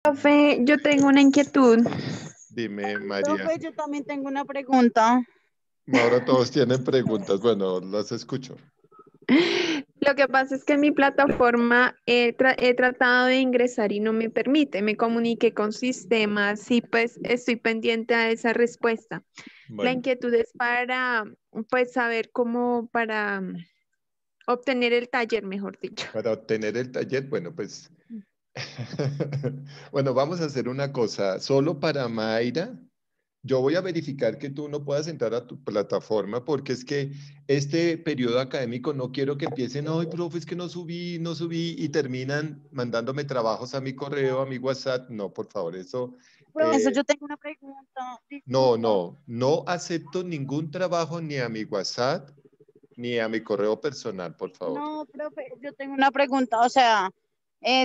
Profe, yo tengo una inquietud. Dime, María. Profe, yo también tengo una pregunta. Ahora todos tienen preguntas. Bueno, las escucho. Lo que pasa es que en mi plataforma he tratado de ingresar y no me permite. Me comuniqué con sistemas y pues estoy pendiente a esa respuesta. La Bueno, inquietud es para pues saber cómo para obtener el taller, mejor dicho. para obtener el taller, bueno, pues, bueno, vamos a hacer una cosa. Solo para Mayra, yo voy a verificar que tú no puedas entrar a tu plataforma porque es que este periodo académico no quiero que empiecen, ay, profe, es que no subí y terminan mandándome trabajos a mi correo, a mi WhatsApp. No, por favor, eso. Profesor, eh, yo tengo una pregunta. no, Disculpa. no acepto ningún trabajo ni a mi WhatsApp ni a mi correo personal, por favor. No, profe, yo tengo una pregunta. O sea,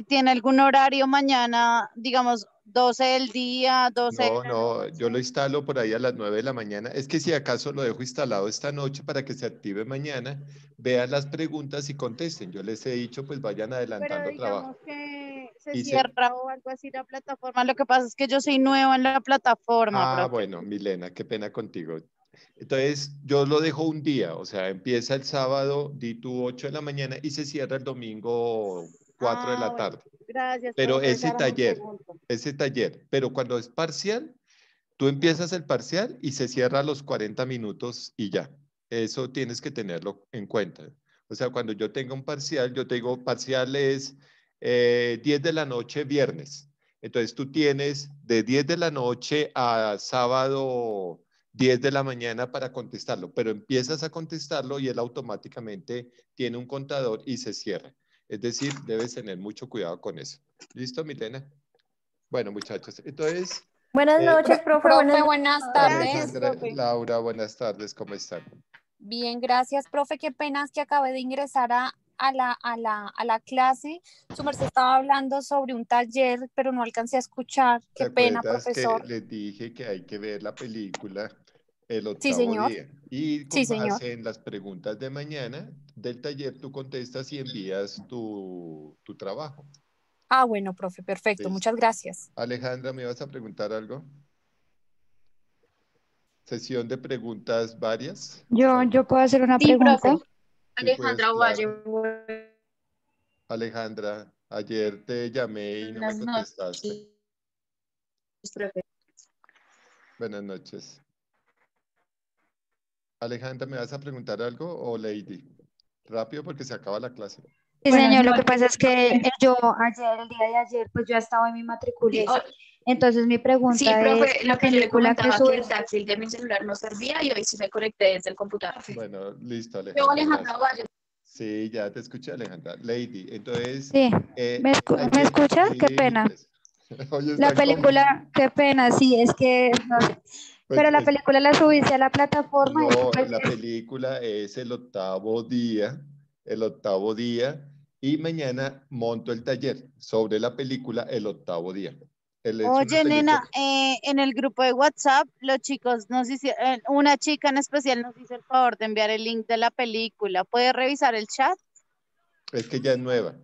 ¿tiene algún horario mañana, digamos, 12 del día, 12 de la No, yo lo noche? instalo por ahí a las 9 de la mañana. Es que si acaso lo dejo instalado esta noche para que se active mañana, vean las preguntas y contesten. Yo les he dicho, pues vayan Pero adelantando trabajo. digamos que se Y se... cierra o algo así la plataforma. Lo que pasa es que yo soy nueva en la plataforma, Ah, profe. bueno, Milena, qué pena contigo. Entonces, yo lo dejo un día, o sea, empieza el sábado, di tú 8 de la mañana y se cierra el domingo 4 de Ah, la bueno. tarde. Gracias, profe. Pero Entonces ahora me pregunto. ese taller, pero cuando es parcial, tú empiezas el parcial y se cierra a los 40 minutos y ya. Eso tienes que tenerlo en cuenta. O sea, cuando yo tenga un parcial, yo te digo, parcial es 10 de la noche, viernes. Entonces tú tienes de 10 de la noche a sábado 10 de la mañana para contestarlo, pero empiezas a contestarlo y él automáticamente tiene un contador y se cierra. Es decir, debes tener mucho cuidado con eso. ¿Listo, Milena? Bueno, muchachos, entonces... Buenas eh, noches, profe. Profe, Buenas buenas Gracias, tardes. Alejandra, profe. Laura, buenas tardes, ¿cómo están? Bien, gracias, profe. Qué pena es que acabé de ingresar a la clase. Su merced estaba hablando sobre un taller, pero no alcancé a escuchar. ¿Te Qué pena, acuerdas que profesor. les dije que hay que ver la película el Sí, octavo señor. día? Y Sí, con señor. base en las preguntas de mañana del taller, tú contestas y envías tu trabajo. Ah, bueno, profe, perfecto. Listo. Muchas gracias. Alejandra, ¿me vas a preguntar algo? Sesión de preguntas varias. Yo puedo hacer una Sí, pregunta. profe. Sí, pues, Alejandra Valle, claro. Alejandra, ayer te llamé y no me buenas contestaste. noches, profe. Buenas noches. Alejandra, ¿me vas a preguntar algo o Lady? Rápido porque se acaba la clase. Sí, Buenas señor, lo que noches. pasa es que yo ayer, el día de ayer, pues yo estaba en mi matrícula y Sí, eso. Entonces mi sí, pregunta es, profe, la lo que yo le película que comentaba que el subes, táctil de mi celular no servía y hoy sí me conecté desde el computador. Bueno, listo, Yo, Alejandra, Alejandra gracias. Valle. Sí, ya te escuché, Alejandra. Lady, entonces, sí, ¿me ayer, escuchas? Qué sí, pena. pues, hoy La están con, película, qué pena, sí, es que, no sé. pues, Pero la película la subiste a la plataforma y no, pues, la película es el octavo día, y mañana monto el taller sobre la película el octavo día. Es una Oye, película, nena, en el grupo de WhatsApp, los chicos nos hicieron, una chica en especial nos hizo el favor de enviar el link de la película. ¿Puede revisar el chat? es que ya es nueva.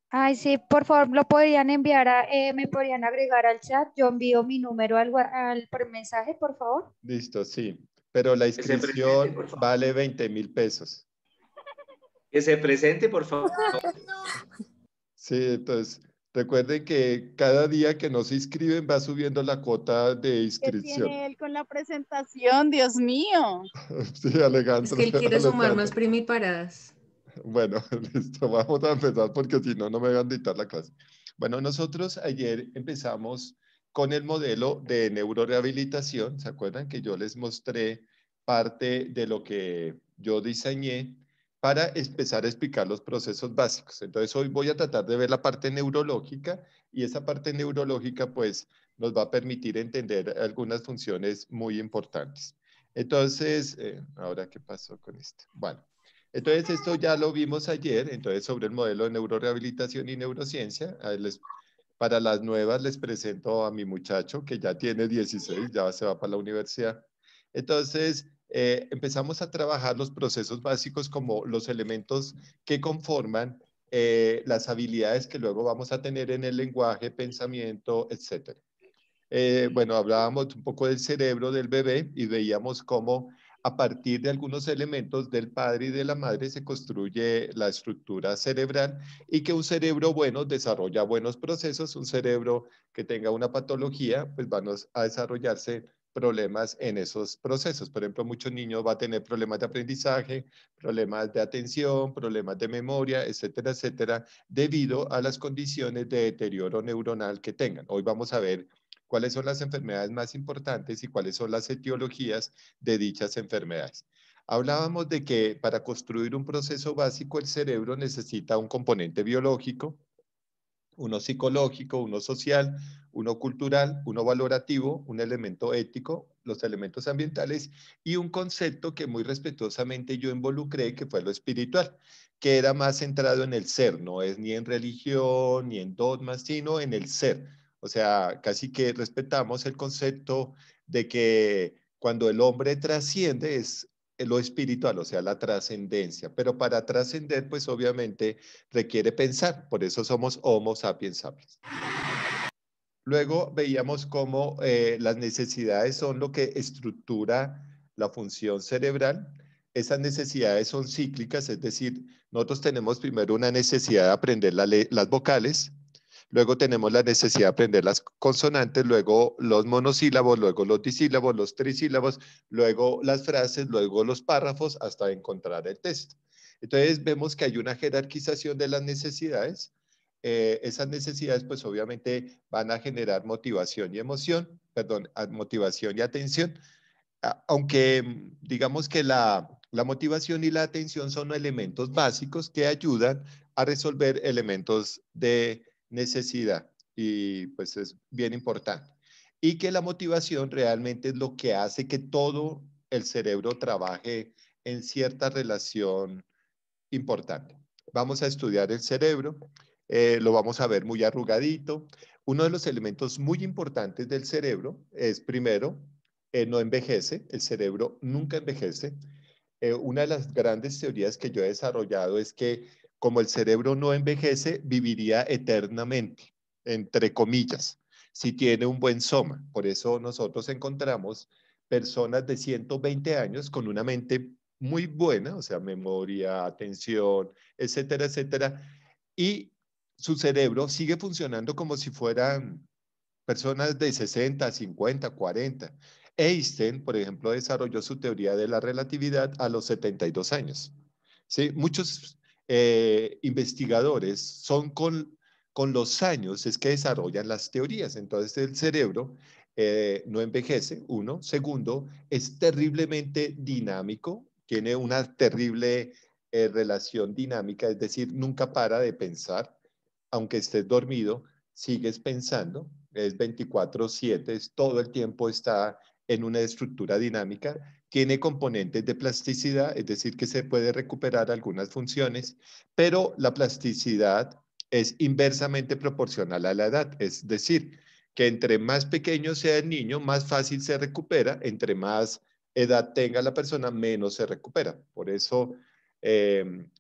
ay, sí, por favor, lo podrían enviar me podrían agregar al chat. Yo envío mi número por mensaje, por favor. Listo, sí. Pero la Que se presente, inscripción por favor. vale 20.000 pesos. Que se presente, por favor. Sí, entonces recuerden que cada día que no se inscriben va subiendo la cuota de ¿Qué inscripción. tiene él con la presentación? Dios mío. Sí, Es Alejandro, que él quiere sumar más Alejandro. primiparadas. Bueno, listo, vamos a empezar porque si no, no me van a dictar la clase. Bueno, nosotros ayer empezamos con el modelo de neurorehabilitación. ¿Se acuerdan que yo les mostré parte de lo que yo diseñé para empezar a explicar los procesos básicos? Entonces, hoy voy a tratar de ver la parte neurológica y esa parte neurológica, pues, nos va a permitir entender algunas funciones muy importantes. Entonces, ¿ahora qué pasó con esto? Bueno. Entonces, esto ya lo vimos ayer, entonces sobre el modelo de neurorehabilitación y neurociencia. Para las nuevas les presento a mi muchacho que ya tiene 16, ya se va para la universidad. Entonces, empezamos a trabajar los procesos básicos como los elementos que conforman las habilidades que luego vamos a tener en el lenguaje, pensamiento, etc. Bueno, hablábamos un poco del cerebro del bebé y veíamos cómo a partir de algunos elementos del padre y de la madre se construye la estructura cerebral y que un cerebro bueno desarrolla buenos procesos, un cerebro que tenga una patología, pues van a desarrollarse problemas en esos procesos. Por ejemplo, muchos niños van a tener problemas de aprendizaje, problemas de atención, problemas de memoria, etcétera, etcétera, debido a las condiciones de deterioro neuronal que tengan. Hoy vamos a ver cuáles son las enfermedades más importantes y cuáles son las etiologías de dichas enfermedades. Hablábamos de que para construir un proceso básico el cerebro necesita un componente biológico, uno psicológico, uno social, uno cultural, uno valorativo, un elemento ético, los elementos ambientales y un concepto que muy respetuosamente yo involucré, que fue lo espiritual, que era más centrado en el ser, no es ni en religión, ni en dogmas, sino en el ser. O sea, casi que respetamos el concepto de que cuando el hombre trasciende es lo espiritual, o sea, la trascendencia. Pero para trascender, pues obviamente requiere pensar, por eso somos Homo sapiens sapiens. Luego veíamos cómo las necesidades son lo que estructura la función cerebral. Esas necesidades son cíclicas, es decir, nosotros tenemos primero una necesidad de aprender las vocales, luego tenemos la necesidad de aprender las consonantes, luego los monosílabos, luego los disílabos, los trisílabos, luego las frases, luego los párrafos, hasta encontrar el texto. Entonces vemos que hay una jerarquización de las necesidades. Esas necesidades pues obviamente van a generar motivación y emoción, perdón, motivación y atención, aunque digamos que la motivación y la atención son elementos básicos que ayudan a resolver elementos de necesidad y pues es bien importante. Y que la motivación realmente es lo que hace que todo el cerebro trabaje en cierta relación importante. Vamos a estudiar el cerebro, lo vamos a ver muy arrugadito. Uno de los elementos muy importantes del cerebro es, primero, no envejece, el cerebro nunca envejece. Una de las grandes teorías que yo he desarrollado es que como el cerebro no envejece, viviría eternamente, entre comillas, si tiene un buen soma. Por eso nosotros encontramos personas de 120 años con una mente muy buena, o sea, memoria, atención, etcétera, etcétera, y su cerebro sigue funcionando como si fueran personas de 60, 50, 40. Einstein, por ejemplo, desarrolló su teoría de la relatividad a los 72 años. ¿Sí? Muchos investigadores son con los años es que desarrollan las teorías. Entonces el cerebro no envejece, uno. Segundo, es terriblemente dinámico, tiene una terrible relación dinámica, es decir, nunca para de pensar, aunque estés dormido, sigues pensando, es 24/7, todo el tiempo está en una estructura dinámica, tiene componentes de plasticidad, es decir, que se puede recuperar algunas funciones, pero la plasticidad es inversamente proporcional a la edad, es decir, que entre más pequeño sea el niño, más fácil se recupera, entre más edad tenga la persona, menos se recupera. Por eso,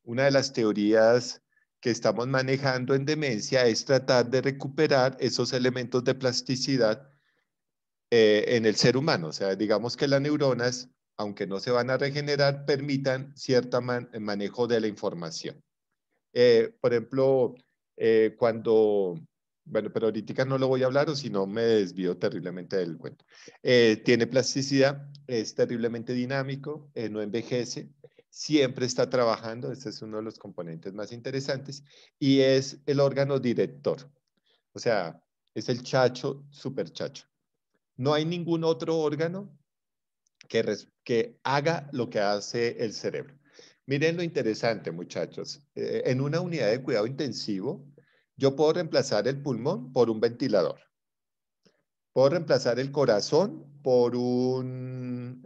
una de las teorías que estamos manejando en demencia es tratar de recuperar esos elementos de plasticidad en el ser humano. O sea, digamos que las neuronas, aunque no se van a regenerar, permitan cierto manejo de la información. Por ejemplo, cuando, bueno, pero ahorita no lo voy a hablar o si no me desvío terriblemente del cuento. Tiene plasticidad, es terriblemente dinámico, no envejece, siempre está trabajando, este es uno de los componentes más interesantes, y es el órgano director. O sea, es el chacho, super chacho. No hay ningún otro órgano que haga lo que hace el cerebro. Miren lo interesante, muchachos. En una unidad de cuidado intensivo, yo puedo reemplazar el pulmón por un ventilador. Puedo reemplazar el corazón por un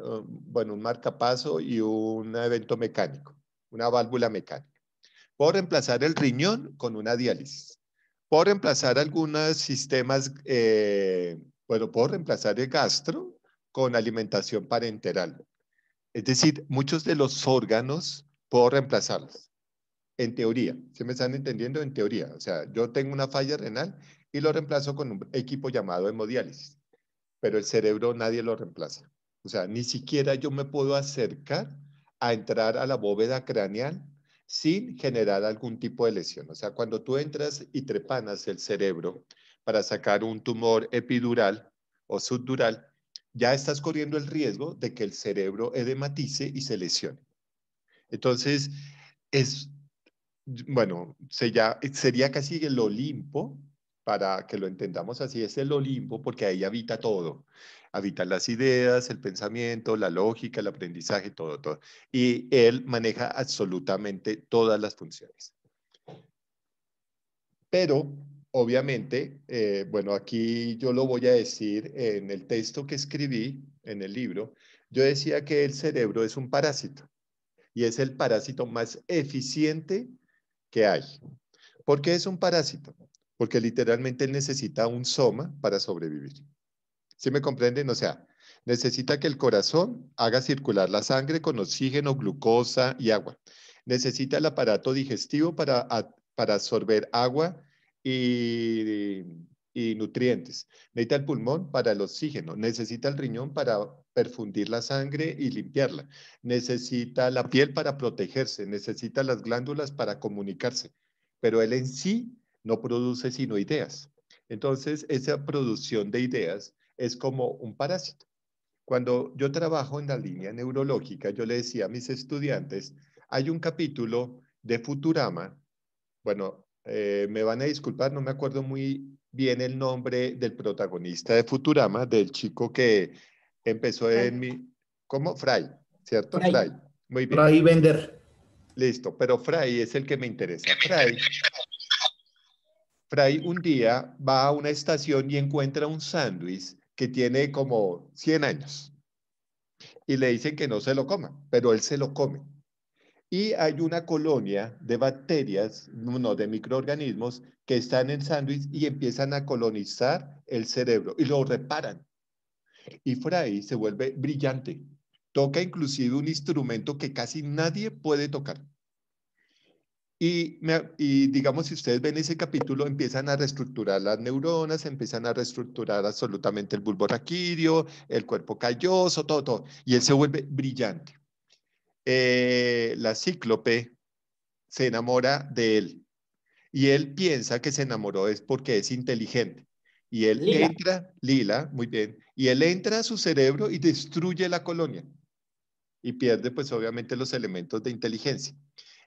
marcapaso y un evento mecánico, una válvula mecánica. Puedo reemplazar el riñón con una diálisis. Puedo reemplazar algunos sistemas, puedo reemplazar el gastro con alimentación parenteral. Es decir, muchos de los órganos puedo reemplazarlos. en teoría. ¿Sí me están entendiendo? En teoría. O sea, yo tengo una falla renal y lo reemplazo con un equipo llamado hemodiálisis. Pero el cerebro nadie lo reemplaza. O sea, ni siquiera yo me puedo acercar a entrar a la bóveda craneal sin generar algún tipo de lesión. O sea, cuando tú entras y trepanas el cerebro para sacar un tumor epidural o subdural, ya estás corriendo el riesgo de que el cerebro edematice y se lesione. Entonces, es, bueno, sería casi el Olimpo, para que lo entendamos así, es el Olimpo porque ahí habita todo. Habitan las ideas, el pensamiento, la lógica, el aprendizaje, todo, todo. Y él maneja absolutamente todas las funciones. Pero, obviamente, bueno, aquí yo lo voy a decir en el texto que escribí, en el libro, yo decía que el cerebro es un parásito y es el parásito más eficiente que hay. ¿Por qué es un parásito? Porque literalmente él necesita un soma para sobrevivir. ¿Sí me comprenden? O sea, necesita que el corazón haga circular la sangre con oxígeno, glucosa y agua. Necesita el aparato digestivo para absorber agua y, y nutrientes. Necesita el pulmón para el oxígeno. Necesita el riñón para perfundir la sangre y limpiarla. Necesita la piel para protegerse. Necesita las glándulas para comunicarse. Pero él en sí no produce sino ideas. Entonces, esa producción de ideas es como un parásito. Cuando yo trabajo en la línea neurológica, yo le decía a mis estudiantes, hay un capítulo de Futurama, bueno, me van a disculpar, no me acuerdo muy bien el nombre del protagonista de Futurama, del chico que empezó en mi, ¿cómo? Fry, ¿cierto? Fray, Fry, muy bien, Fray Bender. listo, pero Fry es el que me interesa. Fray un día va a una estación y encuentra un sándwich que tiene como 100 años y le dicen que no se lo coma, pero él se lo come. Y hay una colonia de bacterias, no, de microorganismos que están en el sándwich y empiezan a colonizar el cerebro y lo reparan. Y Fray se vuelve brillante. Toca inclusive un instrumento que casi nadie puede tocar. Y digamos, si ustedes ven ese capítulo, empiezan a reestructurar las neuronas, empiezan a reestructurar absolutamente el bulbo raquídeo, el cuerpo calloso, todo, todo. Y él se vuelve brillante. La cíclope se enamora de él. Y él piensa que se enamoró es porque es inteligente. Y él Lila. entra, Lila, muy bien, y él entra a su cerebro y destruye la colonia. Y pierde, pues, obviamente, los elementos de inteligencia.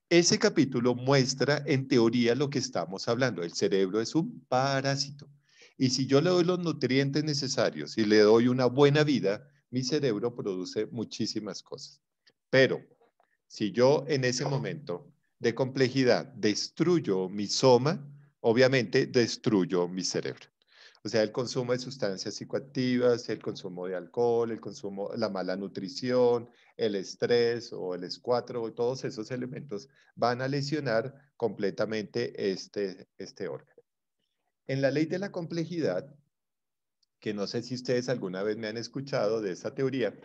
Ese capítulo muestra en teoría lo que estamos hablando. El cerebro es un parásito. Y si yo le doy los nutrientes necesarios y le doy una buena vida, mi cerebro produce muchísimas cosas. Pero si yo en ese momento de complejidad destruyo mi soma, obviamente destruyo mi cerebro. O sea, el consumo de sustancias psicoactivas, el consumo de alcohol, el consumo, la mala nutrición, el estrés o el S4, todos esos elementos van a lesionar completamente este órgano. En la ley de la complejidad, que no sé si ustedes alguna vez me han escuchado de esta teoría,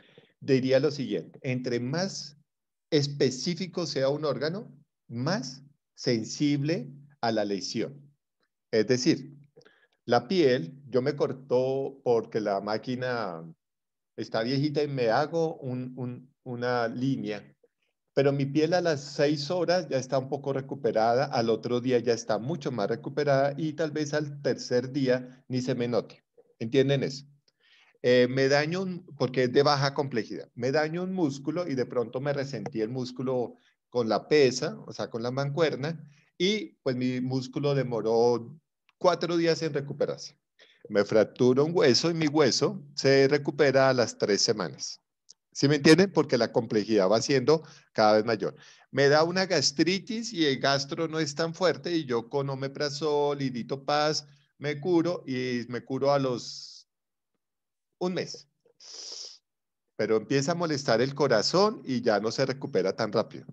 diría lo siguiente: entre más específico sea un órgano, más sensible a la lesión. Es decir, la piel, yo me cortó porque la máquina está viejita y me hago una línea, pero mi piel a las 6 horas ya está un poco recuperada, al otro día ya está mucho más recuperada y tal vez al tercer día ni se me note. ¿Entienden eso? Me daño, porque es de baja complejidad, me daño un músculo y de pronto me resentí el músculo con la pesa, o sea, con la mancuerna, y pues mi músculo demoró 4 días en recuperarse. Me fracturo un hueso y mi hueso se recupera a las 3 semanas. ¿Sí me entienden? Porque la complejidad va siendo cada vez mayor. Me da una gastritis y el gastro no es tan fuerte y yo con omeprazol y Ditopaz me curo y me curo a los un mes. Pero empieza a molestar el corazón y ya no se recupera tan rápido,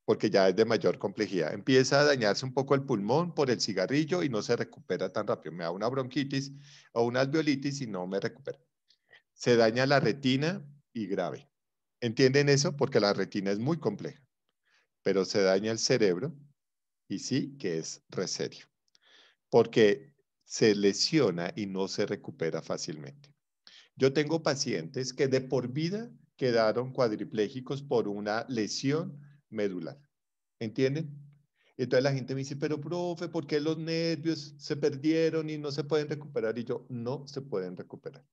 porque ya es de mayor complejidad. Empieza a dañarse un poco el pulmón por el cigarrillo y no se recupera tan rápido. Me da una bronquitis o una alveolitis y no me recupera. Se daña la retina y grave. ¿Entienden eso? Porque la retina es muy compleja, pero se daña el cerebro Y sí que es re serio, porque se lesiona y no se recupera fácilmente. Yo tengo pacientes que de por vida quedaron cuadriplégicos por una lesión medular. ¿Entienden? Entonces la gente me dice, pero profe, ¿por qué los nervios se perdieron y no se pueden recuperar? Y yo, no se pueden recuperar.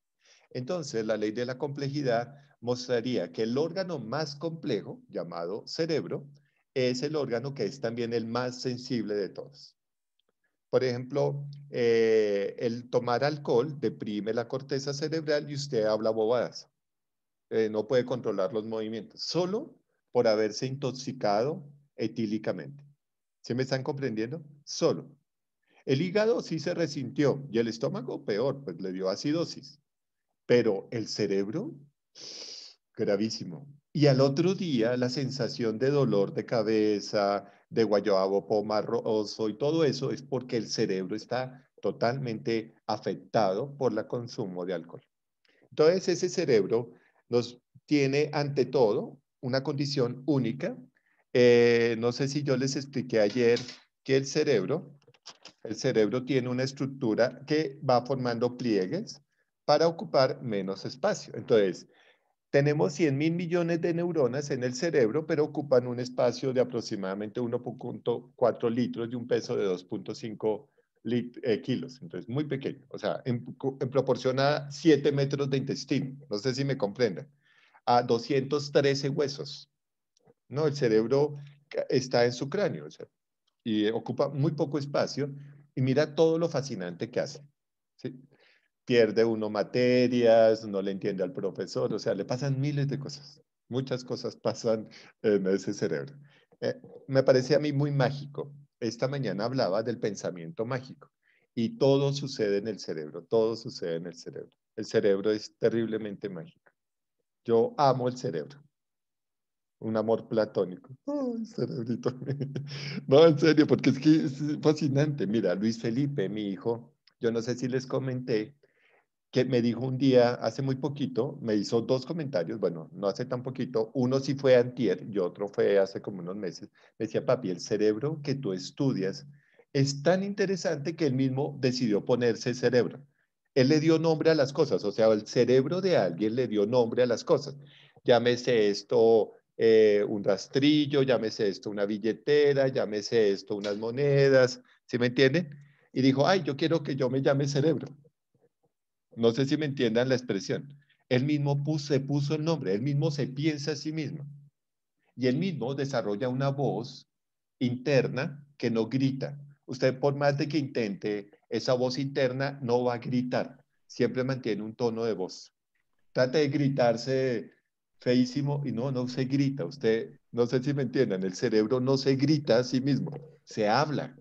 Entonces, la ley de la complejidad mostraría que el órgano más complejo, llamado cerebro, es el órgano que es también el más sensible de todos. Por ejemplo, el tomar alcohol deprime la corteza cerebral y usted habla bobadas. No puede controlar los movimientos, solo por haberse intoxicado etílicamente. ¿Sí me están comprendiendo? Solo. El hígado sí se resintió y el estómago peor, pues le dio acidosis. Pero el cerebro, gravísimo. Y al otro día la sensación de dolor de cabeza, de guayabo pomaroso y todo eso es porque el cerebro está totalmente afectado por el consumo de alcohol. Entonces ese cerebro nos tiene ante todo una condición única. No sé si yo les expliqué ayer que el cerebro tiene una estructura que va formando pliegues para ocupar menos espacio. Entonces, tenemos 100.000 millones de neuronas en el cerebro, pero ocupan un espacio de aproximadamente 1.4 litros y un peso de 2.5 kilos. Entonces, muy pequeño. O sea, en proporción a 7 metros de intestino. No sé si me comprendan. A 213 huesos. No, el cerebro está en su cráneo. O sea, y ocupa muy poco espacio. Y mira todo lo fascinante que hace. ¿Sí? Pierde uno materias, no le entiende al profesor, o sea, le pasan miles de cosas. Muchas cosas pasan en ese cerebro. Me parece a mí muy mágico. Esta mañana hablaba del pensamiento mágico y todo sucede en el cerebro, todo sucede en el cerebro. El cerebro es terriblemente mágico. Yo amo el cerebro. Un amor platónico. Ay, cerebrito. No, en serio, porque es que es fascinante. Mira, Luis Felipe, mi hijo, yo no sé si les comenté, que me dijo un día, hace muy poquito, me hizo dos comentarios, bueno, no hace tan poquito, uno sí fue antier y otro fue hace como unos meses. Me decía, papi, el cerebro que tú estudias es tan interesante que él mismo decidió ponerse cerebro. Él le dio nombre a las cosas, o sea, el cerebro de alguien le dio nombre a las cosas. Llámese esto un rastrillo, llámese esto una billetera, llámese esto unas monedas, ¿sí me entienden? Y dijo, ay, yo quiero que yo me llame cerebro. No sé si me entiendan la expresión. Él mismo se puso el nombre, él mismo se piensa a sí mismo. Y él mismo desarrolla una voz interna que no grita. Usted por más de que intente, esa voz interna no va a gritar. Siempre mantiene un tono de voz. Trate de gritarse feísimo y no se grita. Usted, no sé si me entiendan, el cerebro no se grita a sí mismo, se habla.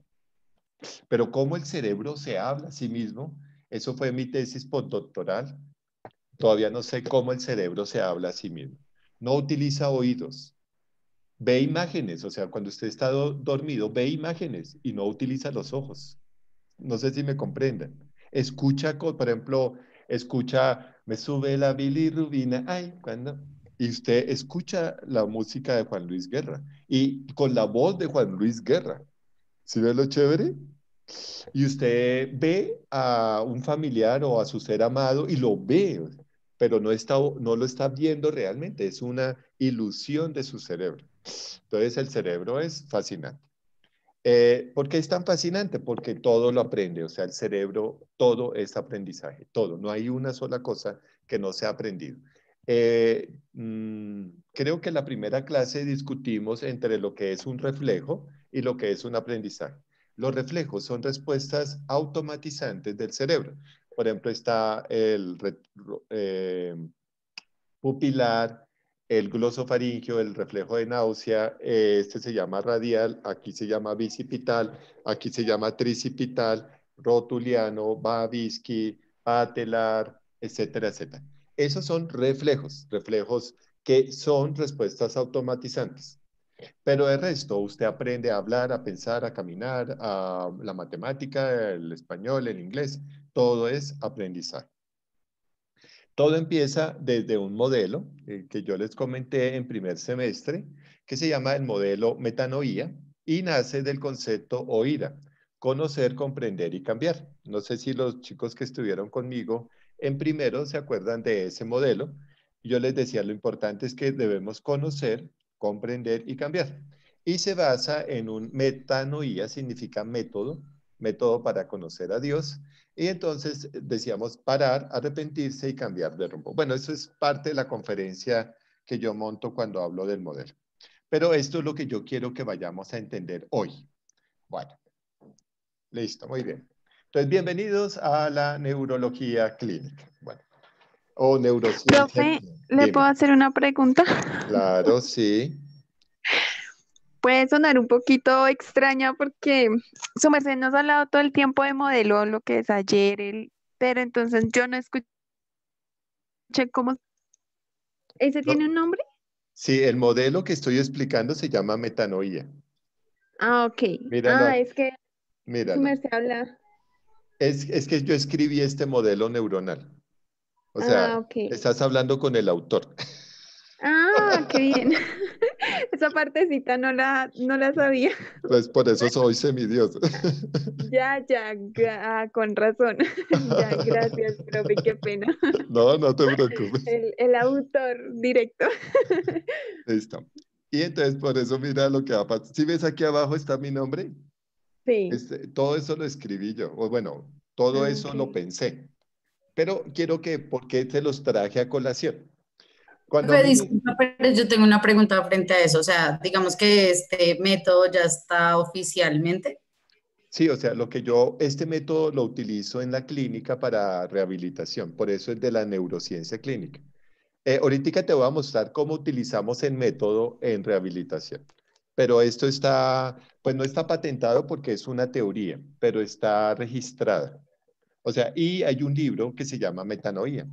Pero cómo el cerebro se habla a sí mismo, eso fue mi tesis postdoctoral. Todavía no sé cómo el cerebro se habla a sí mismo. No utiliza oídos. Ve imágenes, o sea, cuando usted está dormido, ve imágenes y no utiliza los ojos. No sé si me comprenden. Escucha, por ejemplo, escucha, me sube la bilirrubina, ay, cuando. Y usted escucha la música de Juan Luis Guerra y con la voz de Juan Luis Guerra. ¿Sí ve lo chévere? Y usted ve a un familiar o a su ser amado y lo ve, pero no lo está viendo realmente, es una ilusión de su cerebro. Entonces el cerebro es fascinante. ¿Por qué es tan fascinante? Porque todo lo aprende, o sea, el cerebro, todo es aprendizaje, todo, no hay una sola cosa que no sea aprendido. Creo que en la primera clase discutimos entre lo que es un reflejo y lo que es un aprendizaje. Los reflejos son respuestas automatizantes del cerebro. Por ejemplo, está el pupilar, el glosofaringio, el reflejo de náusea, este se llama radial, aquí se llama bicipital, aquí se llama tricipital, rotuliano, Babinski, patelar, etcétera, etcétera. Esos son reflejos, reflejos que son respuestas automatizantes. Pero el resto, usted aprende a hablar, a pensar, a caminar, a la matemática, el español, el inglés, todo es aprendizaje. Todo empieza desde un modelo que yo les comenté en primer semestre, que se llama el modelo metanoía, y nace del concepto OIRA, conocer, comprender y cambiar. No sé si los chicos que estuvieron conmigo en primero se acuerdan de ese modelo. Yo les decía, lo importante es que debemos conocer, comprender y cambiar. Y se basa en un metanoía, significa método, método para conocer a Dios. Y entonces decíamos parar, arrepentirse y cambiar de rumbo. Bueno, eso es parte de la conferencia que yo monto cuando hablo del modelo. Pero esto es lo que yo quiero que vayamos a entender hoy. Bueno, listo, muy bien. Entonces, bienvenidos a la neurología clínica. Bueno, o neurociencia Profe, clínica. ¿le puedo Dime. hacer una pregunta? Claro, sí. Puede sonar un poquito extraña porque su merced nos ha hablado todo el tiempo de modelo, lo que es ayer, pero entonces yo no escuché cómo. ¿Ese No, tiene un nombre? sí, el modelo que estoy explicando se llama metanoía. Ah, ok. Míralo, Ah, es que su míralo. merced habla. Es que yo escribí este modelo neuronal. O Ah, sea, ok. estás hablando con el autor. Ah, qué bien. Esa partecita no la sabía. Pues por eso soy semidios. Ya, ya, con razón. Ya, gracias, profe, qué pena. No, no te preocupes. El autor directo. Listo. Y entonces por eso mira lo que va a pasar. Si ves aquí abajo está mi nombre, Sí. todo eso lo escribí yo. O bueno, todo Ah, eso lo ok. pensé. Pero quiero que, ¿por qué te los traje a colación? Cuando a Profe, mí me... disculpa, pero yo tengo una pregunta frente a eso. O sea, digamos que este método ya está oficialmente. Sí, o sea, lo que yo, este método lo utilizo en la clínica para rehabilitación, por eso es de la neurociencia clínica. Ahorita te voy a mostrar cómo utilizamos el método en rehabilitación, pero esto está, pues no está patentado porque es una teoría, pero está registrada. O sea, y hay un libro que se llama Metanoia.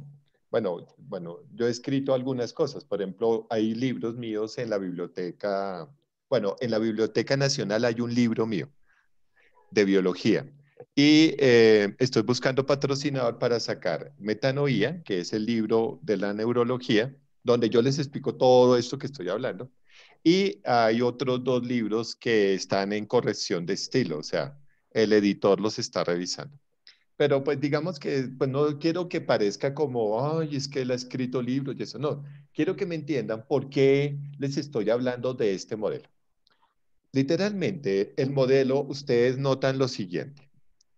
Bueno, yo he escrito algunas cosas, por ejemplo, hay libros míos en la biblioteca, bueno, en la Biblioteca Nacional hay un libro mío de biología. Y estoy buscando patrocinador para sacar Metanoía, que es el libro de la neurología, donde yo les explico todo esto que estoy hablando. Y hay otros dos libros que están en corrección de estilo, o sea, el editor los está revisando. Pero pues digamos que pues no quiero que parezca como, ay, es que él ha escrito libros y eso, no. Quiero que me entiendan por qué les estoy hablando de este modelo. Literalmente, el modelo, ustedes notan lo siguiente.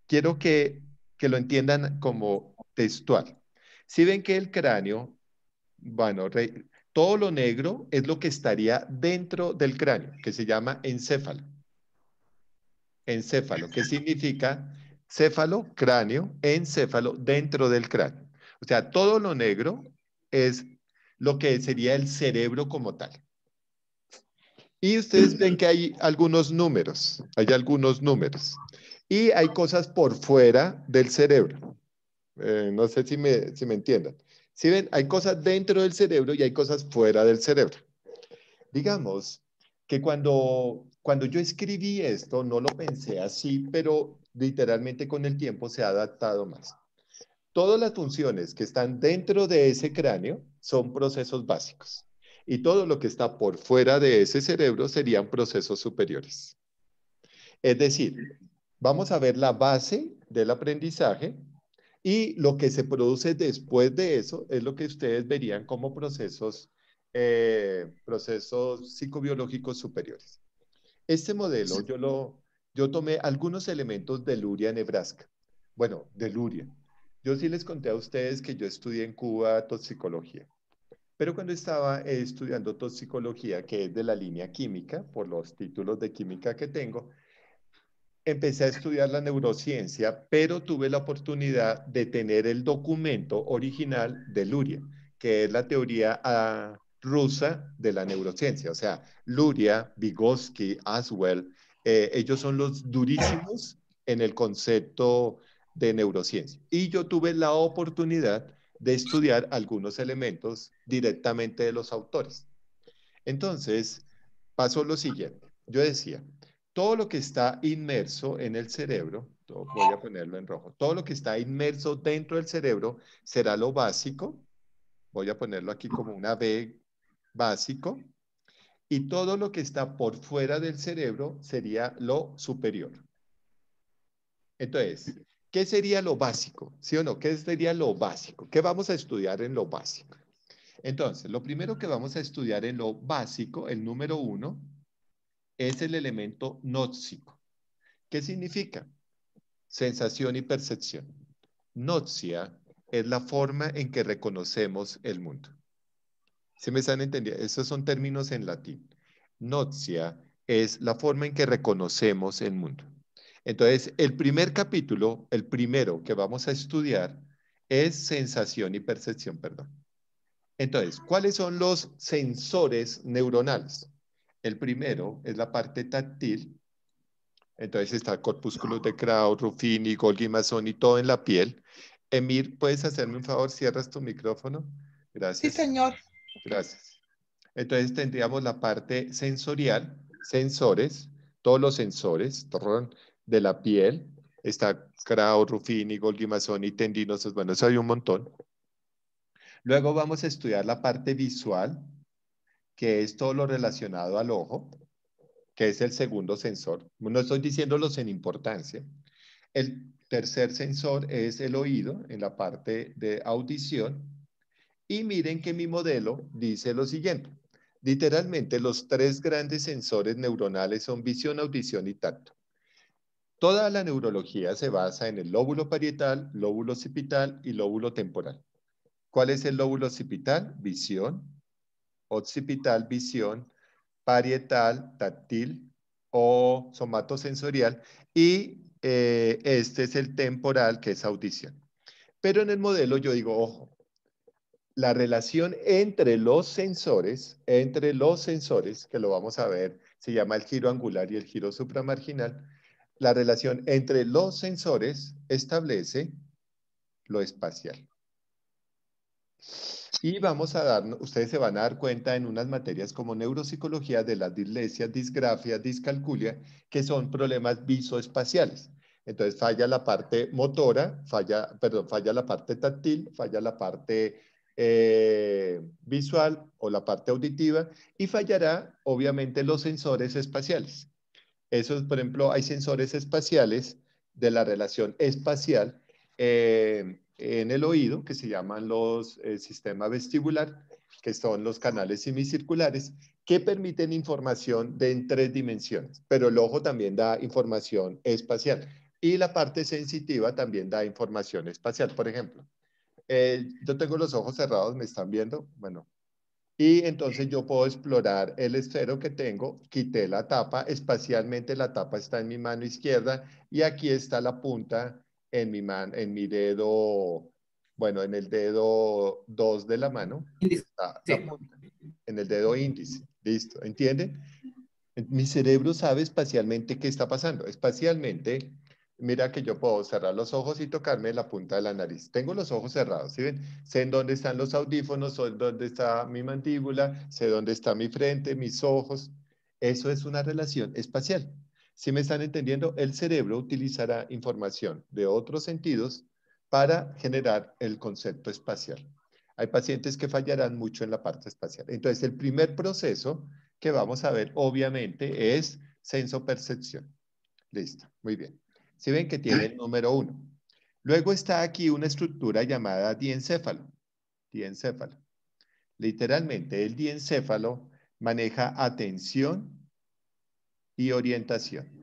Quiero que lo entiendan como textual. Si ven que el cráneo, bueno, todo lo negro es lo que estaría dentro del cráneo, que se llama encéfalo. Encéfalo, ¿qué significa? Céfalo, cráneo, encéfalo, dentro del cráneo. O sea, todo lo negro es lo que sería el cerebro como tal. Y ustedes ven que hay algunos números, hay algunos números. Y hay cosas por fuera del cerebro. No sé si me entiendan. Si ven, hay cosas dentro del cerebro y hay cosas fuera del cerebro. Digamos que cuando yo escribí esto, no lo pensé así, pero literalmente con el tiempo se ha adaptado más. Todas las funciones que están dentro de ese cráneo son procesos básicos. Y todo lo que está por fuera de ese cerebro serían procesos superiores. Es decir, vamos a ver la base del aprendizaje y lo que se produce después de eso es lo que ustedes verían como procesos psicobiológicos superiores. Este modelo yo tomé algunos elementos de Luria, Nebraska. Bueno, de Luria. Yo sí les conté a ustedes que yo estudié en Cuba toxicología. Pero cuando estaba estudiando toxicología, que es de la línea química, por los títulos de química que tengo, empecé a estudiar la neurociencia, pero tuve la oportunidad de tener el documento original de Luria, que es la teoría rusa de la neurociencia. O sea, Luria, Vygotsky, Aswell, ellos son los durísimos en el concepto de neurociencia. Y yo tuve la oportunidad de estudiar algunos elementos directamente de los autores. Entonces, pasó lo siguiente. Yo decía, todo lo que está inmerso en el cerebro, voy a ponerlo en rojo, todo lo que está inmerso dentro del cerebro será lo básico, voy a ponerlo aquí como una B básico, y todo lo que está por fuera del cerebro sería lo superior. Entonces, ¿qué sería lo básico? ¿Sí o no? ¿Qué sería lo básico? ¿Qué vamos a estudiar en lo básico? Entonces, lo primero que vamos a estudiar en lo básico, el número 1, es el elemento nóxico. ¿Qué significa? Sensación y percepción. Noxia es la forma en que reconocemos el mundo. ¿Sí me están entendiendo? Esos son términos en latín. Noxia es la forma en que reconocemos el mundo. Entonces, el primer capítulo, el primero que vamos a estudiar, es sensación y percepción, perdón. Entonces, ¿cuáles son los sensores neuronales? El primero es la parte táctil. Entonces está corpúsculos de Krauss, Ruffini, Golgi, Mazzoni, todo en la piel. Emir, ¿puedes hacerme un favor? ¿Cierras tu micrófono? Sí, Gracias. señor. Gracias. Entonces tendríamos la parte sensorial, sensores, todos los sensores de la piel. Está Krauss, Ruffini, Golgi, Mazzoni, tendinosos, bueno, eso hay un montón. Luego vamos a estudiar la parte visual, que es todo lo relacionado al ojo, que es el segundo sensor. No estoy diciéndolos en importancia. El tercer sensor es el oído, en la parte de audición. Y miren que mi modelo dice lo siguiente. Literalmente, los tres grandes sensores neuronales son visión, audición y tacto. Toda la neurología se basa en el lóbulo parietal, lóbulo occipital y lóbulo temporal. ¿Cuál es el lóbulo occipital? Visión. Occipital, visión. Parietal, táctil o somatosensorial. Y este es el temporal, que es audición. Pero en el modelo yo digo, ojo, la relación entre los sensores, que lo vamos a ver, se llama el giro angular y el giro supramarginal, la relación entre los sensores establece lo espacial. Y vamos a dar, ustedes se van a dar cuenta en unas materias como neuropsicología de la dislexia, disgrafia, discalculia, que son problemas visoespaciales. Entonces falla la parte motora, falla la parte táctil, falla la parte visual o la parte auditiva y fallará obviamente los sensores espaciales. Esos, por ejemplo, hay sensores espaciales de la relación espacial en el oído, que se llaman los sistema vestibular, que son los canales semicirculares, que permiten información en 3 dimensiones, pero el ojo también da información espacial. Y la parte sensitiva también da información espacial. Por ejemplo, yo tengo los ojos cerrados, ¿me están viendo? Bueno, y entonces yo puedo explorar el esfero que tengo, quité la tapa, espacialmente la tapa está en mi mano izquierda y aquí está la punta en mi dedo, bueno, en el dedo 2 de la mano, está la punta, en el dedo índice, listo, ¿entienden? Mi cerebro sabe espacialmente qué está pasando. Espacialmente, mira que yo puedo cerrar los ojos y tocarme la punta de la nariz. Tengo los ojos cerrados, ¿sí ven? Sé en dónde están los audífonos, sé dónde está mi mandíbula, sé dónde está mi frente, mis ojos. Eso es una relación espacial. ¿Sí me están entendiendo? El cerebro utilizará información de otros sentidos para generar el concepto espacial. Hay pacientes que fallarán mucho en la parte espacial. Entonces, el primer proceso que vamos a ver, obviamente, es sensopercepción. Listo, muy bien. Si ven que tiene el número 1. Luego está aquí una estructura llamada diencéfalo. Diencéfalo. Literalmente, el diencéfalo maneja atención y orientación.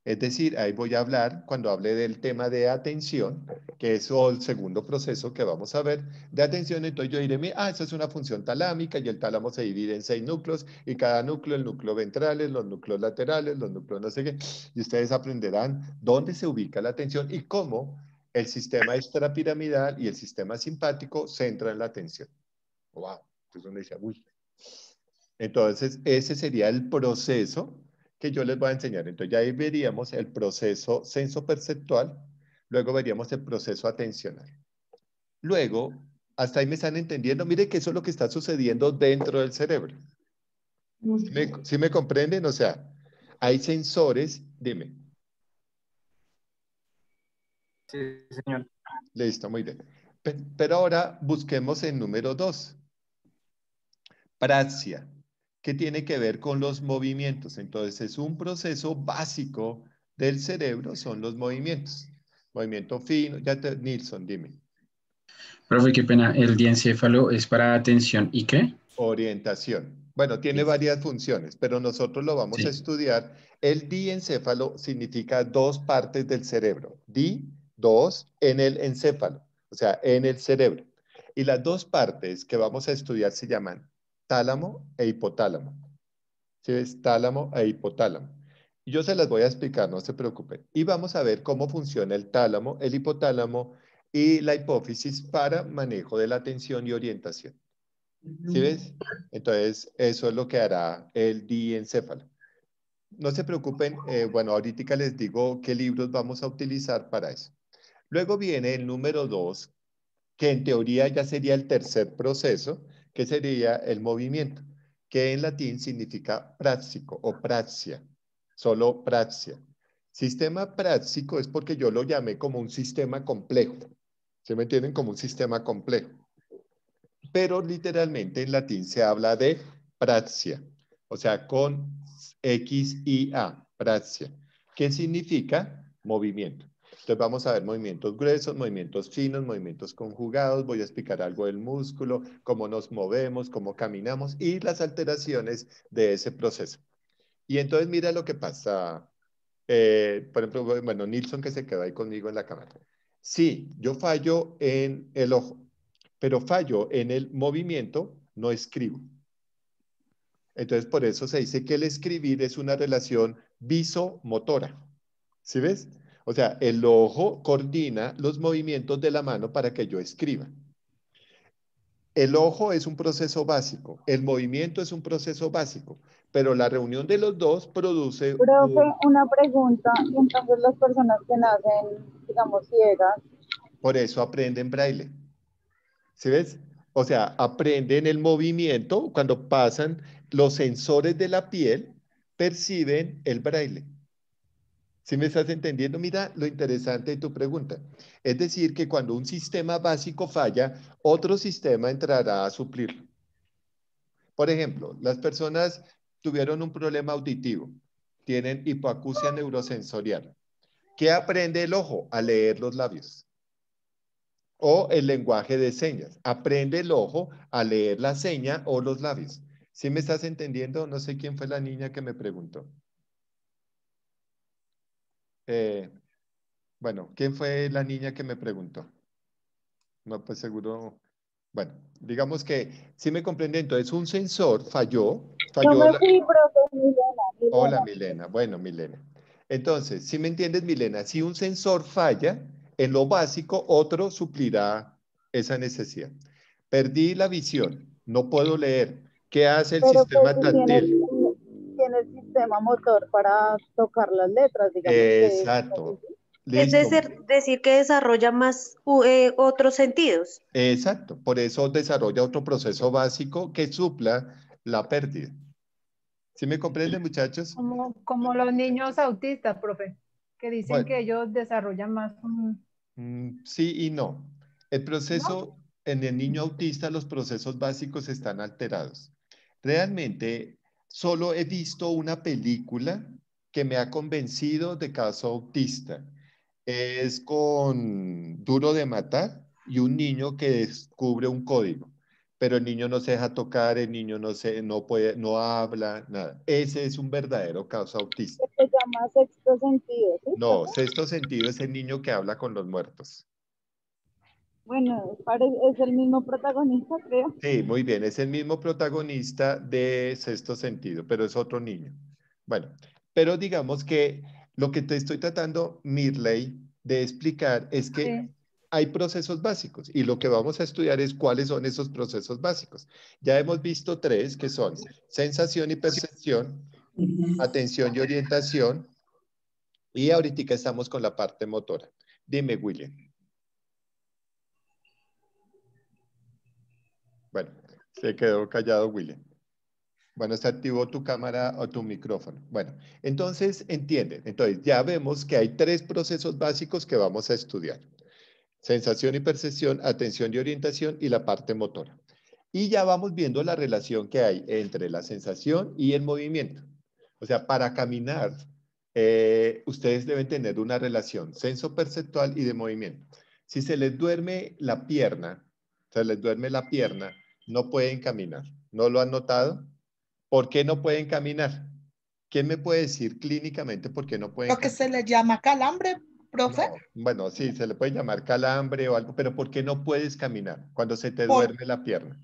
Es decir, ahí voy a hablar, cuando hable del tema de atención, que es el segundo proceso que vamos a ver, de atención, entonces yo diré, esa es una función talámica y el tálamo se divide en 6 núcleos y cada núcleo, el núcleo ventrales, los núcleos laterales, los núcleos no sé qué, y ustedes aprenderán dónde se ubica la atención y cómo el sistema extrapiramidal y el sistema simpático centran la atención. Wow, entonces uno dice, uy. Entonces, ese sería el proceso que yo les voy a enseñar. Entonces, ya ahí veríamos el proceso sensoperceptual, luego veríamos el proceso atencional. Luego, hasta ahí me están entendiendo, mire que eso es lo que está sucediendo dentro del cerebro. ¿Sí me comprenden? O sea, hay sensores, dime. Sí, señor. Listo, muy bien. Pero ahora busquemos el número 2. Praxia. que tiene que ver con los movimientos. Entonces, es un proceso básico del cerebro, son los movimientos. Movimiento fino, Nilsson, dime. Profe, qué pena. ¿El diencéfalo es para atención y qué? Orientación. Bueno, tiene varias funciones, pero nosotros lo vamos a Sí. estudiar. El diencéfalo significa dos partes del cerebro. Dos, en el encéfalo, o sea, en el cerebro. Y las dos partes que vamos a estudiar se llaman tálamo e hipotálamo. ¿Sí ves? Tálamo e hipotálamo. Y yo se las voy a explicar, no se preocupen. Y vamos a ver cómo funciona el tálamo, el hipotálamo y la hipófisis para manejo de la atención y orientación. ¿Sí ves? Entonces, eso es lo que hará el diencéfalo. No se preocupen, bueno, ahorita les digo qué libros vamos a utilizar para eso. Luego viene el número 2, que en teoría ya sería el tercer proceso, que sería el movimiento, que en latín significa práctico o praxia, solo praxia. Sistema práctico es porque yo lo llamé como un sistema complejo. ¿Se me entienden? Como un sistema complejo. Pero literalmente en latín se habla de praxia, o sea, con X y A, praxia, que significa movimiento. Entonces vamos a ver movimientos gruesos, movimientos finos, movimientos conjugados, voy a explicar algo del músculo, cómo nos movemos, cómo caminamos y las alteraciones de ese proceso. Y entonces mira lo que pasa, por ejemplo, bueno, Nilsson que se quedó ahí conmigo en la cámara. Sí, yo fallo en el ojo, pero fallo en el movimiento, no escribo. Entonces, por eso se dice que el escribir es una relación visomotora. ¿Sí ves? O sea, el ojo coordina los movimientos de la mano para que yo escriba. El ojo es un proceso básico, el movimiento es un proceso básico, pero la reunión de los dos produce Profe, una pregunta, y entonces las personas que nacen, digamos, ciegas, por eso aprenden braille. ¿Sí ves? O sea, aprenden el movimiento cuando pasan los sensores de la piel, perciben el braille. ¿Sí me estás entendiendo? Mira lo interesante de tu pregunta. Es decir, que cuando un sistema básico falla, otro sistema entrará a suplirlo. Por ejemplo, las personas tuvieron un problema auditivo, tienen hipoacusia neurosensorial. ¿Qué aprende el ojo? A leer los labios. O el lenguaje de señas. Aprende el ojo a leer la seña o los labios. ¿Sí me estás entendiendo? No sé quién fue la niña que me preguntó. Bueno, ¿quién fue la niña que me preguntó? No, pues seguro. Bueno, digamos que sí me comprende. Entonces, un sensor falló. yo me fui, profe, Milena. Hola, Milena. Bueno, Milena. Entonces, si me entiendes, Milena, si un sensor falla, en lo básico, otro suplirá esa necesidad. Perdí la visión, no puedo leer. ¿Qué hace el Pero sistema pues táctil? tiene el sistema motor para tocar las letras, digamos que Exacto. Es Listo. decir, que desarrolla más otros sentidos. Exacto. Por eso desarrolla otro proceso básico que supla la pérdida. ¿Sí me comprenden, muchachos? Como los niños autistas, profe, que dicen Bueno, que ellos desarrollan más. sí y no. El proceso ¿No? en el niño autista, los procesos básicos están alterados. Realmente, solo he visto una película que me ha convencido de caso autista. Es con Duro de Matar y un niño que descubre un código, pero el niño no se deja tocar, el niño no puede, no habla, nada. Ese es un verdadero caso autista. se llama sexto sentido, ¿sí? No, sexto sentido es el niño que habla con los muertos. Bueno, es el mismo protagonista, creo. Sí, muy bien, es el mismo protagonista de Sexto Sentido, pero es otro niño. Bueno, pero digamos que lo que te estoy tratando, Mirley, de explicar es que Sí. hay procesos básicos y lo que vamos a estudiar es cuáles son esos procesos básicos. Ya hemos visto tres que son sensación y percepción, atención y orientación y ahorita estamos con la parte motora. Dime, William. Bueno, se quedó callado William. Bueno, se activó tu cámara o tu micrófono. Bueno, entonces entienden. Entonces ya vemos que hay tres procesos básicos que vamos a estudiar. Sensación y percepción, atención y orientación y la parte motora. Y ya vamos viendo la relación que hay entre la sensación y el movimiento. O sea, para caminar, ustedes deben tener una relación sensoperceptual y de movimiento. Si se les duerme la pierna, no pueden caminar. ¿No lo han notado? ¿Por qué no pueden caminar? ¿Quién me puede decir clínicamente por qué no pueden Lo que caminar? se le llama calambre, profe. No, bueno, sí, se le puede llamar calambre o algo, pero ¿por qué no puedes caminar cuando se te Por- duerme la pierna?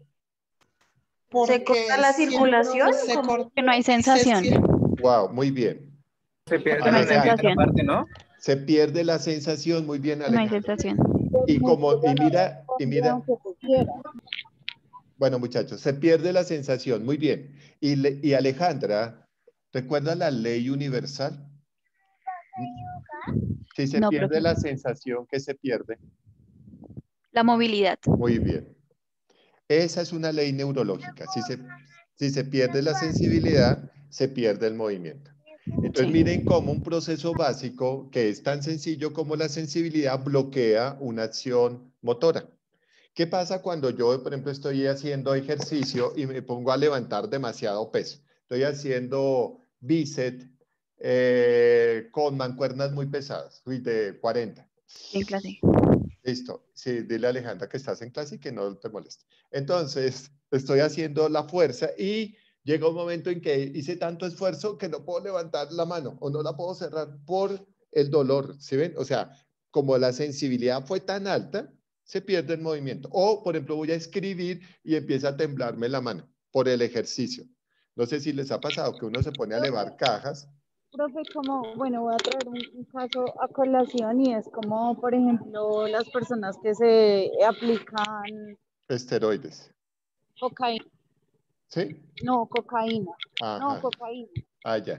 ¿Se corta la circulación? ¿Cómo? Que no hay se sensación. Wow, muy bien. Se pierde Que no hay la primera sensación. parte, ¿no? Se pierde la sensación, muy bien, Que no hay Alejandro. sensación. Y mira, bueno, muchachos, se pierde la sensación, muy bien. Y Alejandra, ¿recuerda la ley universal? Si se No, pierde profe. la sensación, ¿qué se pierde? La movilidad. Muy bien. Esa es una ley neurológica. Si se pierde la sensibilidad, se pierde el movimiento. Entonces, Sí. miren cómo un proceso básico que es tan sencillo como la sensibilidad bloquea una acción motora. ¿Qué pasa cuando yo, por ejemplo, estoy haciendo ejercicio y me pongo a levantar demasiado peso? Estoy haciendo bíceps con mancuernas muy pesadas, de 40. En clase. Listo. Sí, dile a Alejandra que estás en clase y que no te moleste. Entonces, estoy haciendo la fuerza y llega un momento en que hice tanto esfuerzo que no puedo levantar la mano o no la puedo cerrar por el dolor. ¿Sí ven? O sea, como la sensibilidad fue tan alta, se pierde el movimiento. O, por ejemplo, voy a escribir y empieza a temblarme la mano por el ejercicio. No sé si les ha pasado que uno se pone a elevar cajas. Profe, como, bueno, voy a traer un caso a colación y es como, por ejemplo, las personas que se aplican Esteroides. cocaína, ¿Sí? no, cocaína, no, Ajá. cocaína, Ah, ya.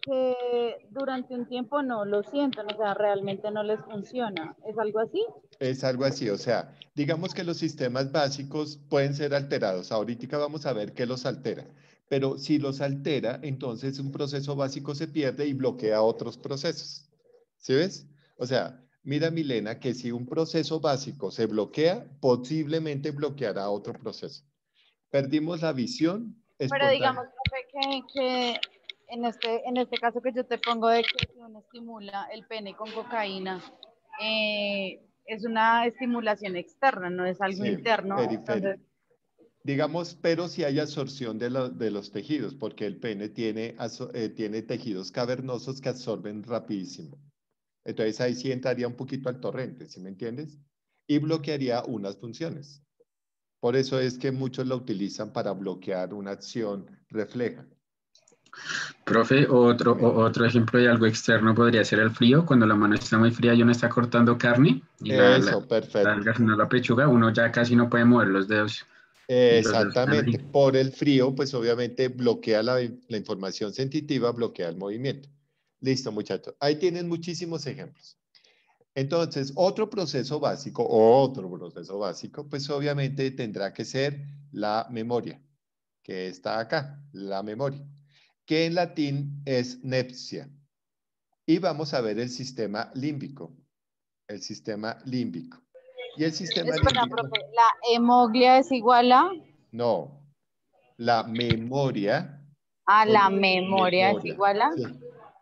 que durante un tiempo no lo sienten, o sea, realmente no les funciona. ¿Es algo así? Es algo así, o sea, digamos que los sistemas básicos pueden ser alterados. Ahorita vamos a ver qué los altera. Pero si los altera, entonces un proceso básico se pierde y bloquea otros procesos. ¿Sí ves? O sea, mira, Milena, que si un proceso básico se bloquea, posiblemente bloqueará otro proceso. Perdimos la visión Pero espontánea. digamos, profe, que en este caso que yo te pongo de que si uno estimula el pene con cocaína, es una estimulación externa, no es algo Sí, interno. periférico. Entonces, Digamos, pero si hay absorción de los tejidos, porque el pene tiene tejidos cavernosos que absorben rapidísimo. Entonces ahí sí entraría un poquito al torrente, ¿sí me entiendes? Y bloquearía unas funciones. Por eso es que muchos lo utilizan para bloquear una acción refleja. Profe, otro ejemplo de algo externo podría ser el frío. Cuando la mano está muy fría y uno está cortando carne y Eso, está perfecto. deshaciendo la pechuga, uno ya casi no puede mover los dedos. Y los dedos quedan Exactamente. ahí. Por el frío, pues obviamente bloquea la información sensitiva, bloquea el movimiento. Listo, muchachos. Ahí tienen muchísimos ejemplos. Entonces, otro proceso básico, pues obviamente tendrá que ser la memoria, que está acá, la memoria, que en latín es nepsia. Y vamos a ver el sistema límbico, el sistema límbico. Y el sistema espera, límbico, profe, la hemoglia es igual a, no, la memoria, la memoria es igual a, sí,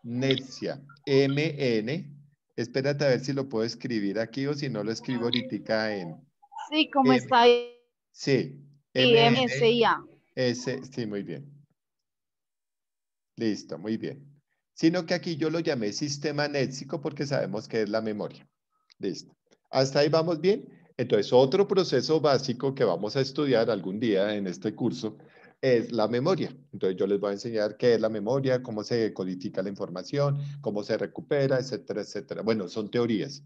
nepsia, MN, espérate a ver si lo puedo escribir aquí o si no lo escribo ahorita en sí, como M. está ahí, Sí, MSIA. MNS, sí, muy bien. Listo, muy bien. Sino que aquí yo lo llamé sistema nétsico porque sabemos que es la memoria. Listo. ¿Hasta ahí vamos bien? Entonces, otro proceso básico que vamos a estudiar algún día en este curso es la memoria. Entonces, yo les voy a enseñar qué es la memoria, cómo se codifica la información, cómo se recupera, etcétera, etcétera. Bueno, son teorías.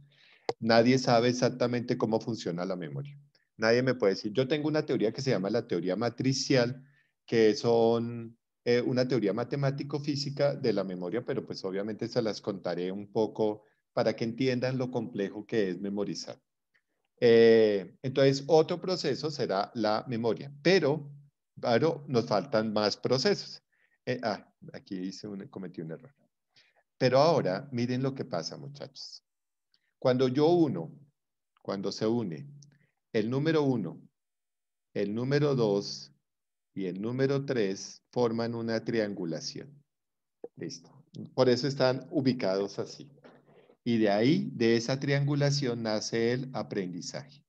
Nadie sabe exactamente cómo funciona la memoria. Nadie me puede decir, yo tengo una teoría que se llama la teoría matricial, que son una teoría matemático-física de la memoria, pero pues obviamente se las contaré un poco para que entiendan lo complejo que es memorizar. Entonces, otro proceso será la memoria, pero nos faltan más procesos. Aquí cometí un error. Pero ahora, miren lo que pasa, muchachos. Cuando se une el número 1 el número 2 y el número 3 forman una triangulación. Listo. Por eso están ubicados así. Y de ahí, de esa triangulación, nace el aprendizaje.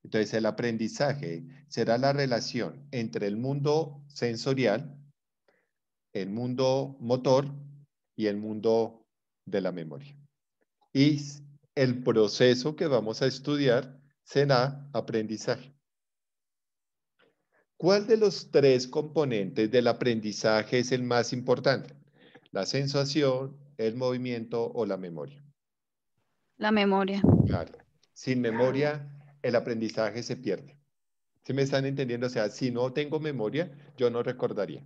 Entonces, el aprendizaje será la relación entre el mundo sensorial, el mundo motor y el mundo de la memoria. Y el proceso que vamos a estudiar será aprendizaje. ¿Cuál de los tres componentes del aprendizaje es el más importante? ¿La sensación, el movimiento o la memoria? La memoria. Claro. Sin memoria, el aprendizaje se pierde. ¿Sí me están entendiendo? O sea, si no tengo memoria, yo no recordaría.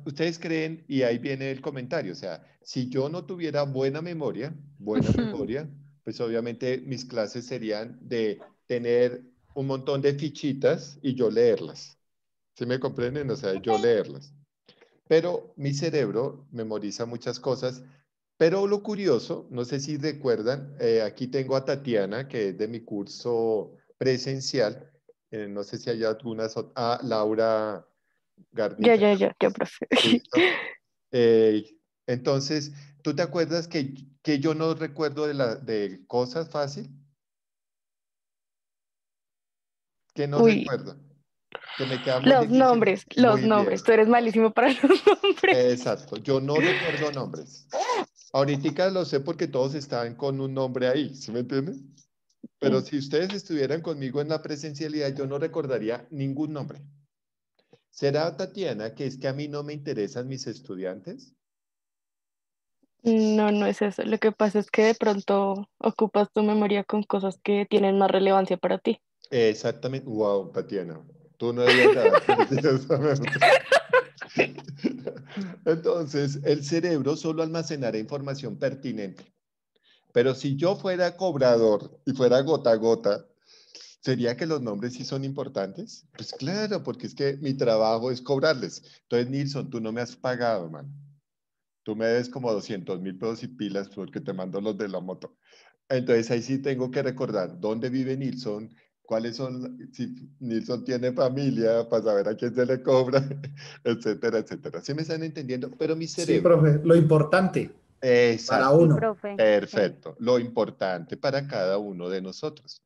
Ustedes creen, y ahí viene el comentario, o sea, si yo no tuviera buena memoria, pues obviamente mis clases serían de tener un montón de fichitas y yo leerlas. ¿Sí me comprenden? O sea, yo leerlas. Pero mi cerebro memoriza muchas cosas. Pero lo curioso, no sé si recuerdan, aquí tengo a Tatiana, que es de mi curso presencial. No sé si hay algunas, Laura Garnica. Yo, profe. Listo. Entonces, ¿tú te acuerdas que yo no recuerdo de cosas fácil? Que no Uy, recuerdo. Que me queda muy difícil. los Muy bien. nombres. Tú eres malísimo para los nombres. Exacto. Yo no recuerdo nombres. Ahorita lo sé porque todos estaban con un nombre ahí, ¿sí me entienden? Pero si ustedes estuvieran conmigo en la presencialidad, yo no recordaría ningún nombre. ¿Será, Tatiana, que es que a mí no me interesan mis estudiantes? No, no es eso. Lo que pasa es que de pronto ocupas tu memoria con cosas que tienen más relevancia para ti. Exactamente. Wow, Tatiana. Tú no debías saber. Entonces, el cerebro solo almacenará información pertinente. Pero si yo fuera cobrador y fuera gota a gota, ¿sería que los nombres sí son importantes? Pues claro, porque es que mi trabajo es cobrarles. Entonces, Nilsson, tú no me has pagado, man. Tú me des como 200.000 pesos y pilas porque te mando los de la moto. Entonces, ahí sí tengo que recordar dónde vive Nilsson, cuáles son, si Nilsson tiene familia, para saber a quién se le cobra, etcétera, etcétera. ¿Sí me están entendiendo? Pero mi Sí, cerebro... profe, lo importante para Exacto. Sí, uno. profe. Perfecto. Lo importante para cada uno de nosotros.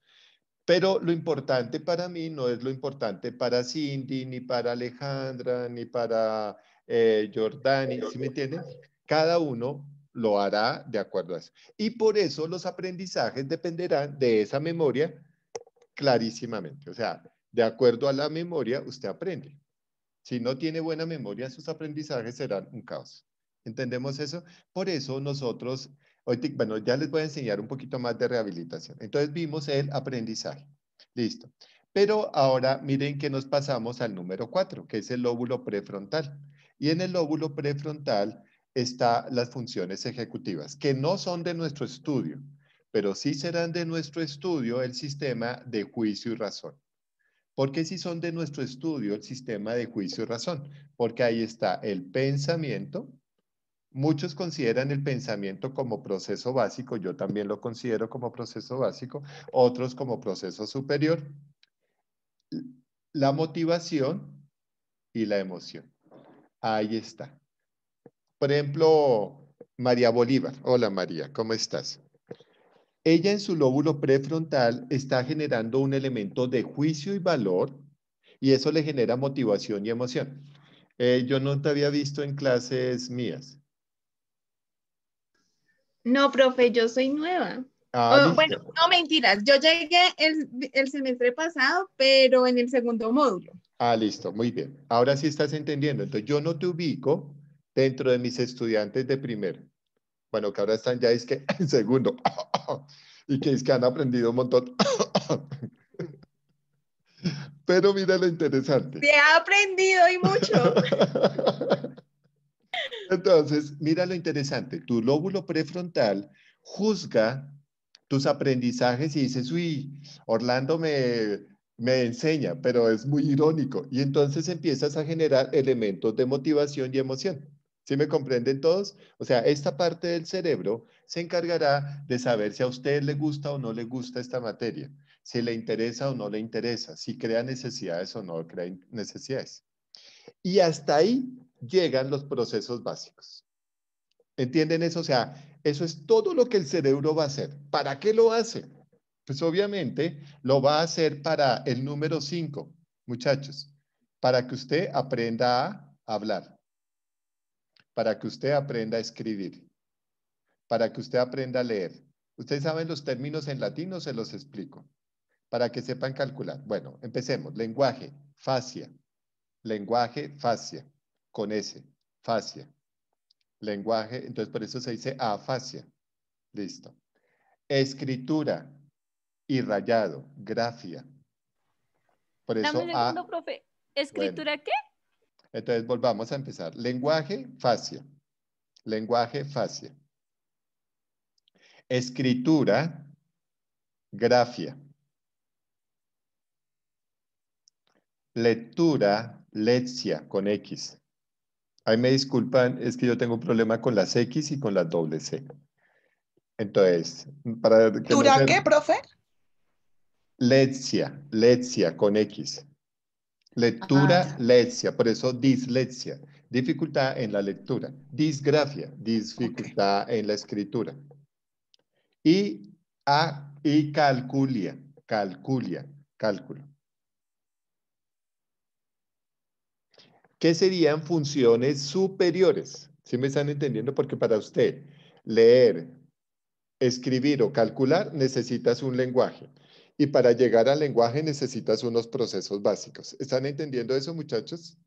Pero lo importante para mí no es lo importante para Cindy, ni para Alejandra, ni para Jordani, ¿sí me entienden? Cada uno lo hará de acuerdo a eso. Y por eso los aprendizajes dependerán de esa memoria clarísimamente. O sea, de acuerdo a la memoria, usted aprende. Si no tiene buena memoria, sus aprendizajes serán un caos. ¿Entendemos eso? Por eso nosotros, hoy, bueno, ya les voy a enseñar un poquito más de rehabilitación. Entonces vimos el aprendizaje. Listo. Pero ahora miren que nos pasamos al número 4, que es el lóbulo prefrontal. Y en el lóbulo prefrontal están las funciones ejecutivas, que no son de nuestro estudio, pero sí serán de nuestro estudio el sistema de juicio y razón. ¿Por qué si son de nuestro estudio el sistema de juicio y razón? Porque ahí está el pensamiento. Muchos consideran el pensamiento como proceso básico, yo también lo considero como proceso básico, otros como proceso superior. La motivación y la emoción. Ahí está. Por ejemplo, María Bolívar. Hola María, ¿cómo estás? Ella en su lóbulo prefrontal está generando un elemento de juicio y valor y eso le genera motivación y emoción. Yo no te había visto en clases mías. No, profe, yo soy nueva. Listo. Bueno, no mentiras, yo llegué el semestre pasado, pero en el segundo módulo. Listo, muy bien. Ahora sí estás entendiendo. Entonces, yo no te ubico dentro de mis estudiantes de primero. Bueno, que ahora están ya es que en segundo. Y que es que han aprendido un montón. Pero mira lo interesante. Se ha aprendido y mucho. Entonces, mira lo interesante. Tu lóbulo prefrontal juzga tus aprendizajes y dices, uy, Orlando me enseña, pero es muy irónico. Y entonces empiezas a generar elementos de motivación y emoción. ¿Sí me comprenden todos? O sea, esta parte del cerebro se encargará de saber si a usted le gusta o no le gusta esta materia, si le interesa o no le interesa, si crea necesidades o no crea necesidades. Y hasta ahí llegan los procesos básicos. ¿Entienden eso? O sea, eso es todo lo que el cerebro va a hacer. ¿Para qué lo hace? Pues obviamente lo va a hacer para el número 5, muchachos, para que usted aprenda a hablar, para que usted aprenda a escribir, para que usted aprenda a leer. ¿Ustedes saben los términos en latín o se los explico? Para que sepan calcular. Bueno, empecemos. Lenguaje, fascia. Lenguaje, fascia, con S, fascia. Lenguaje, entonces por eso se dice afasia. Listo. Escritura y rayado, grafía. Por eso Dame un segundo, profe. ¿Escritura bueno. qué? Entonces volvamos a empezar. Lenguaje, fascia. Lenguaje, fascia. Escritura, grafía. Lectura, lexia, con X. Ahí me disculpan, es que yo tengo un problema con las X y con las doble C. Entonces, para que ¿Lectura qué, profe? Lexia, lexia, con X. Lectura, lexia, por eso dislexia. Dificultad en la lectura. Disgrafia, dificultad en la escritura. Y calculia, cálculo. ¿Qué serían funciones superiores? ¿Sí me están entendiendo? Porque para usted leer, escribir o calcular necesitas un lenguaje. Y para llegar al lenguaje necesitas unos procesos básicos. ¿Están entendiendo eso, muchachos?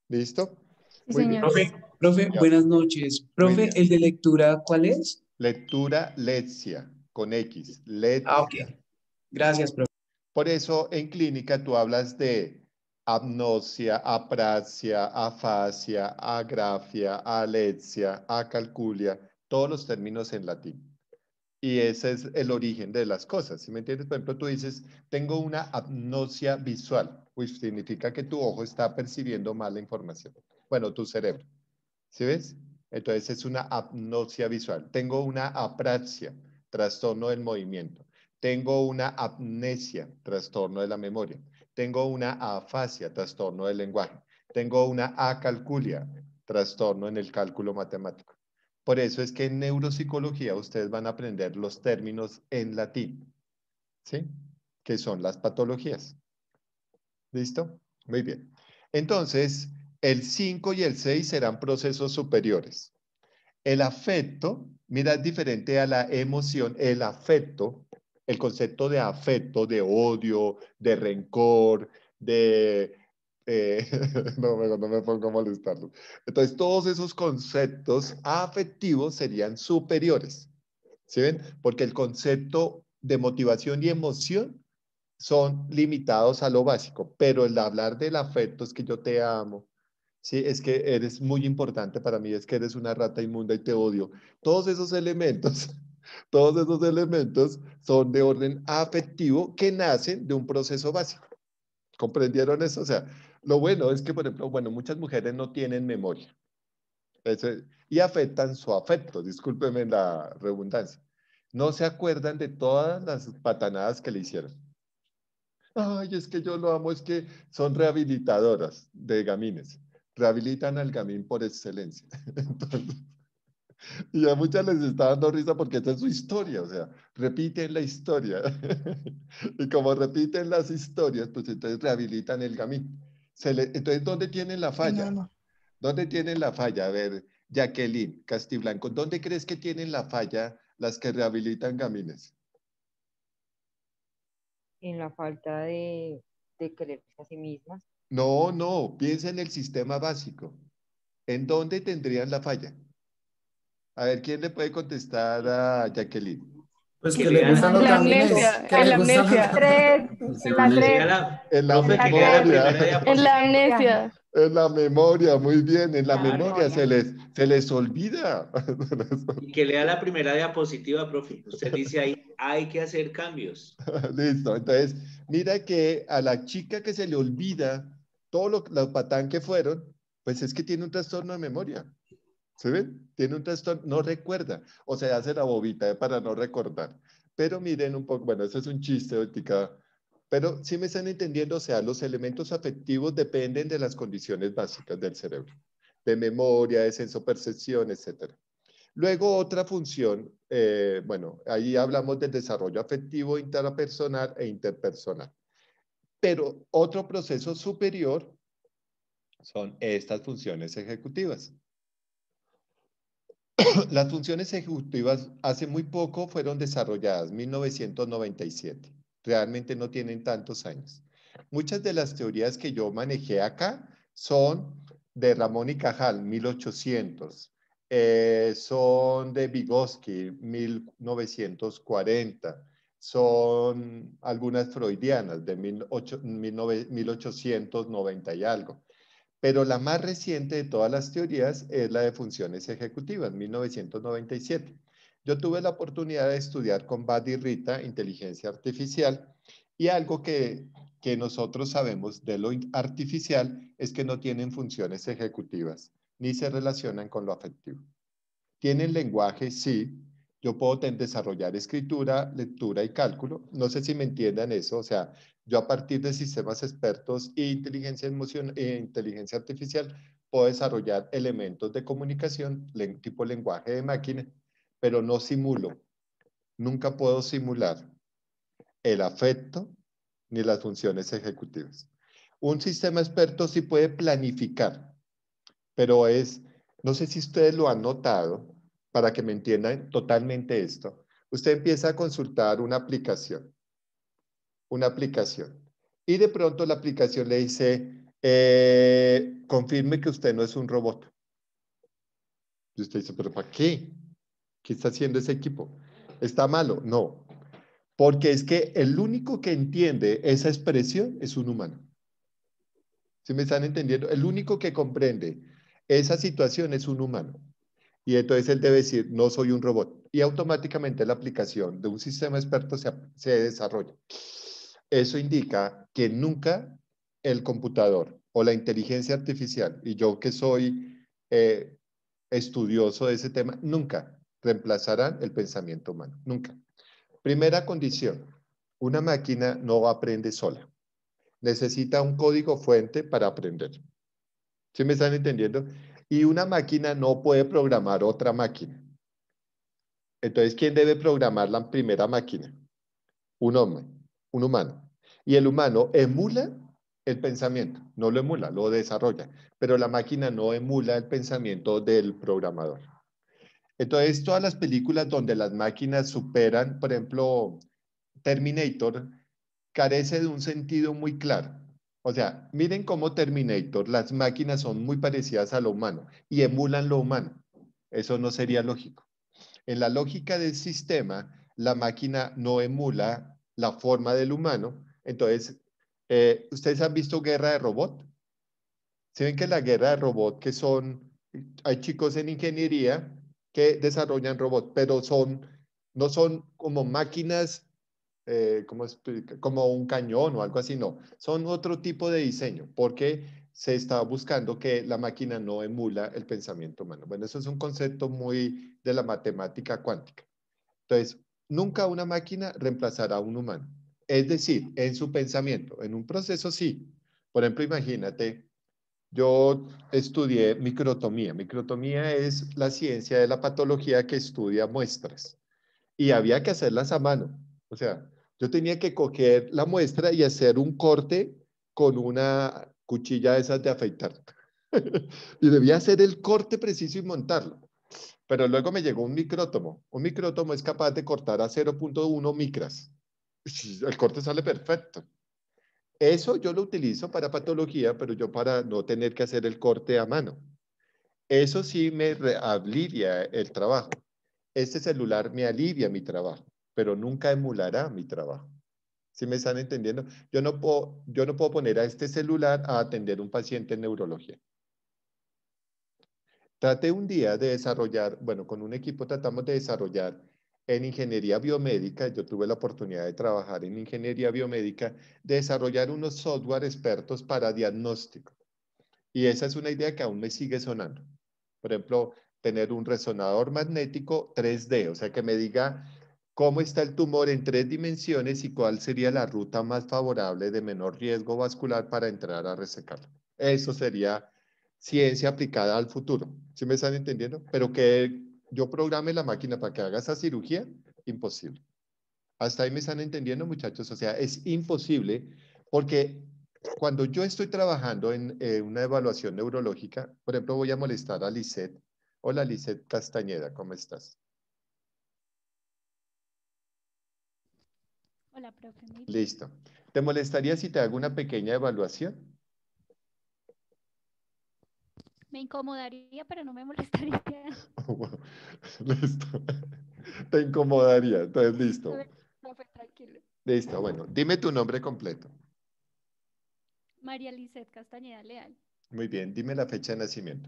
¿Listo? Sí, muy bien. Profe, buenas noches. Profe, ¿el de lectura cuál es? Lectura, lexia, con X. Lexia. Ok. Gracias, profe. Por eso en clínica tú hablas de apnosia, apraxia, afasia, agrafia, alexia, acalculia, todos los términos en latín. Y ese es el origen de las cosas, ¿sí me entiendes? Por ejemplo, tú dices, tengo una apnosia visual, which significa que tu ojo está percibiendo mal la información. Bueno, tu cerebro, ¿sí ves? Entonces es una apnosia visual. Tengo una apraxia, trastorno del movimiento. Tengo una amnesia, trastorno de la memoria. Tengo una afasia, trastorno del lenguaje. Tengo una acalculia, trastorno en el cálculo matemático. Por eso es que en neuropsicología ustedes van a aprender los términos en latín, ¿sí? Que son las patologías. ¿Listo? Muy bien. Entonces, el 5 y el 6 serán procesos superiores. El afecto, mira, es diferente a la emoción. El afecto, el concepto de afecto, de odio, de rencor, de... no me pongo a molestarlo. Entonces, todos esos conceptos afectivos serían superiores. ¿Sí ven? Porque el concepto de motivación y emoción son limitados a lo básico, pero el hablar del afecto es que yo te amo, sí, es que eres muy importante para mí, es que eres una rata inmunda y te odio. Todos esos elementos son de orden afectivo que nacen de un proceso básico. ¿Comprendieron eso? O sea, lo bueno es que, por ejemplo, bueno, muchas mujeres no tienen memoria y afectan su afecto, discúlpenme la redundancia. No se acuerdan de todas las patanadas que le hicieron. Ay, es que yo lo amo, es que son rehabilitadoras de gamines. Rehabilitan al gamín por excelencia. Entonces, y a muchas les está dando risa porque esta es su historia, o sea, repiten la historia. Y como repiten las historias, pues entonces rehabilitan el gamín. Entonces, ¿dónde tienen la falla? ¿Dónde tienen la falla? A ver, Jacqueline Castiblanco, ¿dónde crees que tienen la falla las que rehabilitan gamines? En la falta de quererse a sí mismas. No, piensa en el sistema básico. ¿En dónde tendrían la falla? A ver, ¿quién le puede contestar a Jacqueline? Pues que le gustan los gamines. En la amnesia. En la memoria. En la amnesia. En la memoria, muy bien. En la memoria se les olvida. Y que lea la primera diapositiva, profe. Usted dice ahí, hay que hacer cambios. Listo. Entonces, mira que a la chica que se le olvida todo lo patán que fueron, pues es que tiene un trastorno de memoria. ¿Se ven? Tiene un trastorno, no recuerda. O sea, hace la bobita para no recordar. Pero miren un poco, bueno, eso es un chiste, óptica, pero sí me están entendiendo, o sea, los elementos afectivos dependen de las condiciones básicas del cerebro, de memoria, de sensopercepción, etc. Luego otra función, bueno, ahí hablamos del desarrollo afectivo intrapersonal e interpersonal. Pero otro proceso superior son estas funciones ejecutivas. Las funciones ejecutivas hace muy poco fueron desarrolladas, 1997. Realmente no tienen tantos años. Muchas de las teorías que yo manejé acá son de Ramón y Cajal, 1800. Son de Vygotsky, 1940. Son algunas freudianas de 1890 y algo. Pero la más reciente de todas las teorías es la de funciones ejecutivas, 1997. Yo tuve la oportunidad de estudiar con Buddy Rita inteligencia artificial y algo que nosotros sabemos de lo artificial es que no tienen funciones ejecutivas ni se relacionan con lo afectivo. ¿Tienen lenguaje? Sí. Yo puedo desarrollar escritura, lectura y cálculo. No sé si me entiendan eso. O sea, yo a partir de sistemas expertos e inteligencia artificial puedo desarrollar elementos de comunicación, tipo lenguaje de máquina, pero no simulo. Nunca puedo simular el afecto ni las funciones ejecutivas. Un sistema experto sí puede planificar, pero no sé si ustedes lo han notado, para que me entiendan totalmente esto. Usted empieza a consultar una aplicación, y de pronto la aplicación le dice, confirme que usted no es un robot. Y usted dice, ¿pero para qué? ¿Qué está haciendo ese equipo? ¿Está malo? No, porque es que el único que entiende esa expresión es un humano. ¿Sí me están entendiendo? El único que comprende esa situación es un humano. Y entonces él debe decir, no soy un robot. Y automáticamente la aplicación de un sistema experto se desarrolla. Eso indica que nunca el computador o la inteligencia artificial, y yo que soy estudioso de ese tema, nunca reemplazarán el pensamiento humano. Nunca. Primera condición, una máquina no aprende sola. Necesita un código fuente para aprender. ¿Sí me están entendiendo? Y una máquina no puede programar otra máquina. Entonces, ¿quién debe programar la primera máquina? Un hombre, un humano. Y el humano emula el pensamiento, no lo emula, lo desarrolla. Pero la máquina no emula el pensamiento del programador. Entonces, todas las películas donde las máquinas superan, por ejemplo, Terminator, carece de un sentido muy claro. O sea, miren cómo Terminator, las máquinas son muy parecidas a lo humano y emulan lo humano. Eso no sería lógico. En la lógica del sistema, la máquina no emula la forma del humano. Entonces, ¿ustedes han visto Guerra de Robot? ¿Se ven que la guerra de robot hay chicos en ingeniería que desarrollan robots, pero no son como máquinas como un cañón o algo así, no. Son otro tipo de diseño, porque se está buscando que la máquina no emula el pensamiento humano. Bueno, eso es un concepto muy de la matemática cuántica. Entonces, nunca una máquina reemplazará a un humano. Es decir, en su pensamiento, en un proceso sí. Por ejemplo, imagínate, yo estudié microtomía. Microtomía es la ciencia de la patología que estudia muestras y había que hacerlas a mano. O sea, yo tenía que coger la muestra y hacer un corte con una cuchilla de esas de afeitar. Y debía hacer el corte preciso y montarlo. Pero luego me llegó un micrótomo. Un micrótomo es capaz de cortar a 0.1 micras. El corte sale perfecto. Eso yo lo utilizo para patología, pero yo para no tener que hacer el corte a mano. Eso sí me alivia el trabajo. Este celular me alivia mi trabajo, pero nunca emulará mi trabajo. ¿Sí me están entendiendo? Yo no puedo poner a este celular a atender un paciente en neurología. Traté un día de desarrollar, bueno, con un equipo tratamos de desarrollar en ingeniería biomédica, yo tuve la oportunidad de trabajar en ingeniería biomédica, de desarrollar unos software expertos para diagnóstico. Y esa es una idea que aún me sigue sonando. Por ejemplo, tener un resonador magnético 3D, o sea, que me diga cómo está el tumor en 3 dimensiones y cuál sería la ruta más favorable de menor riesgo vascular para entrar a resecarlo. Eso sería ciencia aplicada al futuro. ¿Sí me están entendiendo? Pero que yo programe la máquina para que haga esa cirugía, imposible. ¿Hasta ahí me están entendiendo, muchachos? O sea, es imposible porque cuando yo estoy trabajando en una evaluación neurológica, por ejemplo, voy a molestar a Lisette. Hola, Lisette Castañeda, ¿cómo estás? Hola, profe. Muy bien. Listo. ¿Te molestaría si te hago una pequeña evaluación? Me incomodaría, pero no me molestaría. Bueno, listo. Te incomodaría, entonces listo. A ver, profe, tranquilo. Listo, bueno, dime tu nombre completo. María Lisette Castañeda Leal, Muy bien, dime la fecha de nacimiento.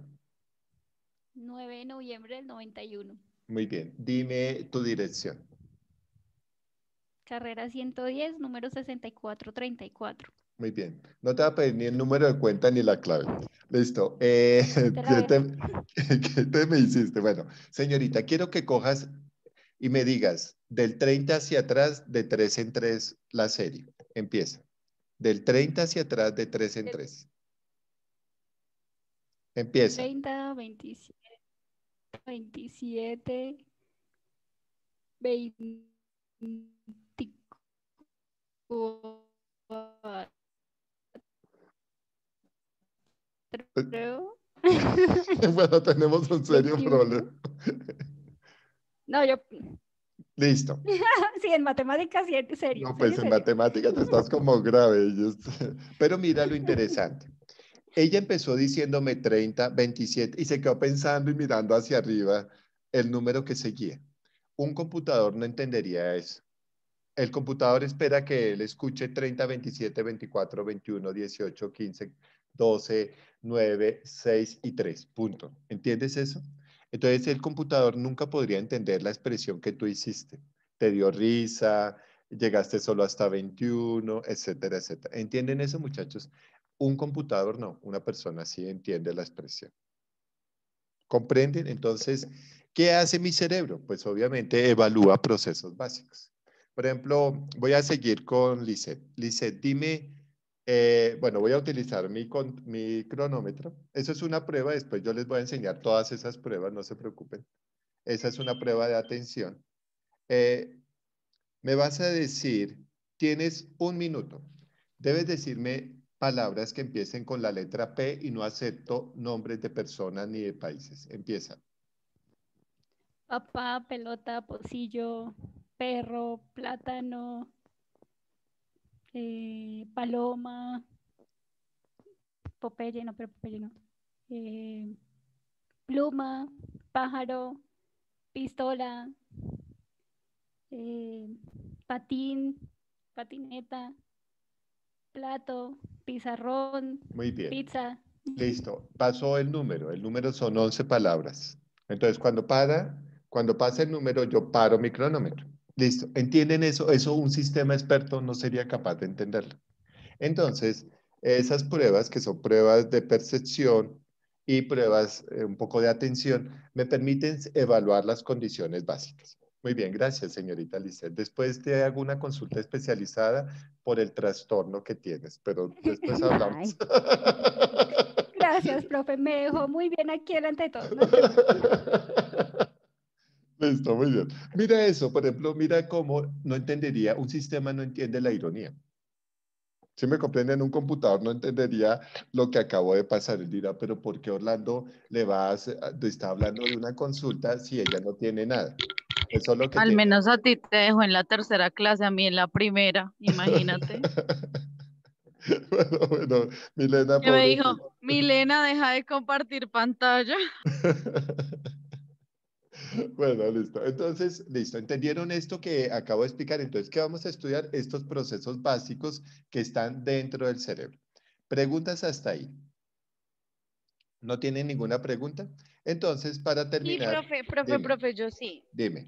9 de noviembre del 91. Muy bien, dime tu dirección. Carrera 110, número 6434. Muy bien, no te va a pedir ni el número de cuenta ni la clave. Listo. Te la ¿Qué te me hiciste? Bueno, señorita, quiero que cojas y me digas del 30 hacia atrás, de 3 en 3, la serie. Empieza. Del 30 hacia atrás, de 3 en 3. Empieza. 30, 27, 27, 24. Bueno, tenemos un serio 21. problema. No, yo. Listo. Sí, en matemáticas sí, en serio. No, pues serio, en serio. matemáticas estás como grave. Pero mira lo interesante. Ella empezó diciéndome 30, 27 y se quedó pensando y mirando hacia arriba el número que seguía. Un computador no entendería eso. El computador espera que él escuche 30, 27, 24, 21, 18, 15, 12, 9, 6 y 3. Punto. ¿Entiendes eso? Entonces el computador nunca podría entender la expresión que tú hiciste. Te dio risa, llegaste solo hasta 21, etcétera, etcétera. ¿Entienden eso, muchachos? Un computador no, una persona sí entiende la expresión. ¿Comprenden? Entonces, ¿qué hace mi cerebro? Pues obviamente evalúa procesos básicos. Por ejemplo, voy a seguir con Lisette. Lisette, dime, bueno, voy a utilizar mi cronómetro. Eso es una prueba, después yo les voy a enseñar todas esas pruebas, no se preocupen. Esa es una prueba de atención. Me vas a decir, tienes 1 minuto. Debes decirme palabras que empiecen con la letra P y no acepto nombres de personas ni de países. Empieza. Papá, pelota, pocillo, perro, plátano, paloma, Popeye, no, pero Popeye no. Pluma, pájaro, pistola, patín, patineta, plato, pizarrón, Muy bien. pizza. Listo. Pasó el número. El número son 11 palabras. Entonces, cuando pasa el número, yo paro mi cronómetro. Listo. ¿Entienden eso? Eso un sistema experto no sería capaz de entenderlo. Entonces, esas pruebas, que son pruebas de percepción y pruebas un poco de atención, me permiten evaluar las condiciones básicas. Muy bien, gracias, señorita Lisette. Después te hago una consulta especializada por el trastorno que tienes, pero después hablamos. Gracias, profe. Me dejó muy bien aquí delante de todos. No Listo, muy bien. Mira eso, por ejemplo, mira cómo no entendería, un sistema no entiende la ironía. Si me comprenden, un computador no entendería lo que acabó de pasar. Él dirá, pero ¿por qué Orlando está hablando de una consulta si ella no tiene nada? Eso es lo que Al tiene. menos a ti te dejó en la tercera clase, a mí en la primera, imagínate. Bueno, Milena, Que me pobre. dijo, Milena, deja de compartir pantalla. Bueno, listo. Entonces, listo. ¿Entendieron esto que acabo de explicar? Entonces, ¿qué vamos a estudiar? Estos procesos básicos que están dentro del cerebro. ¿Preguntas hasta ahí? ¿No tienen ninguna pregunta? Entonces, para Sí, terminar, dime, profe, yo sí. dime.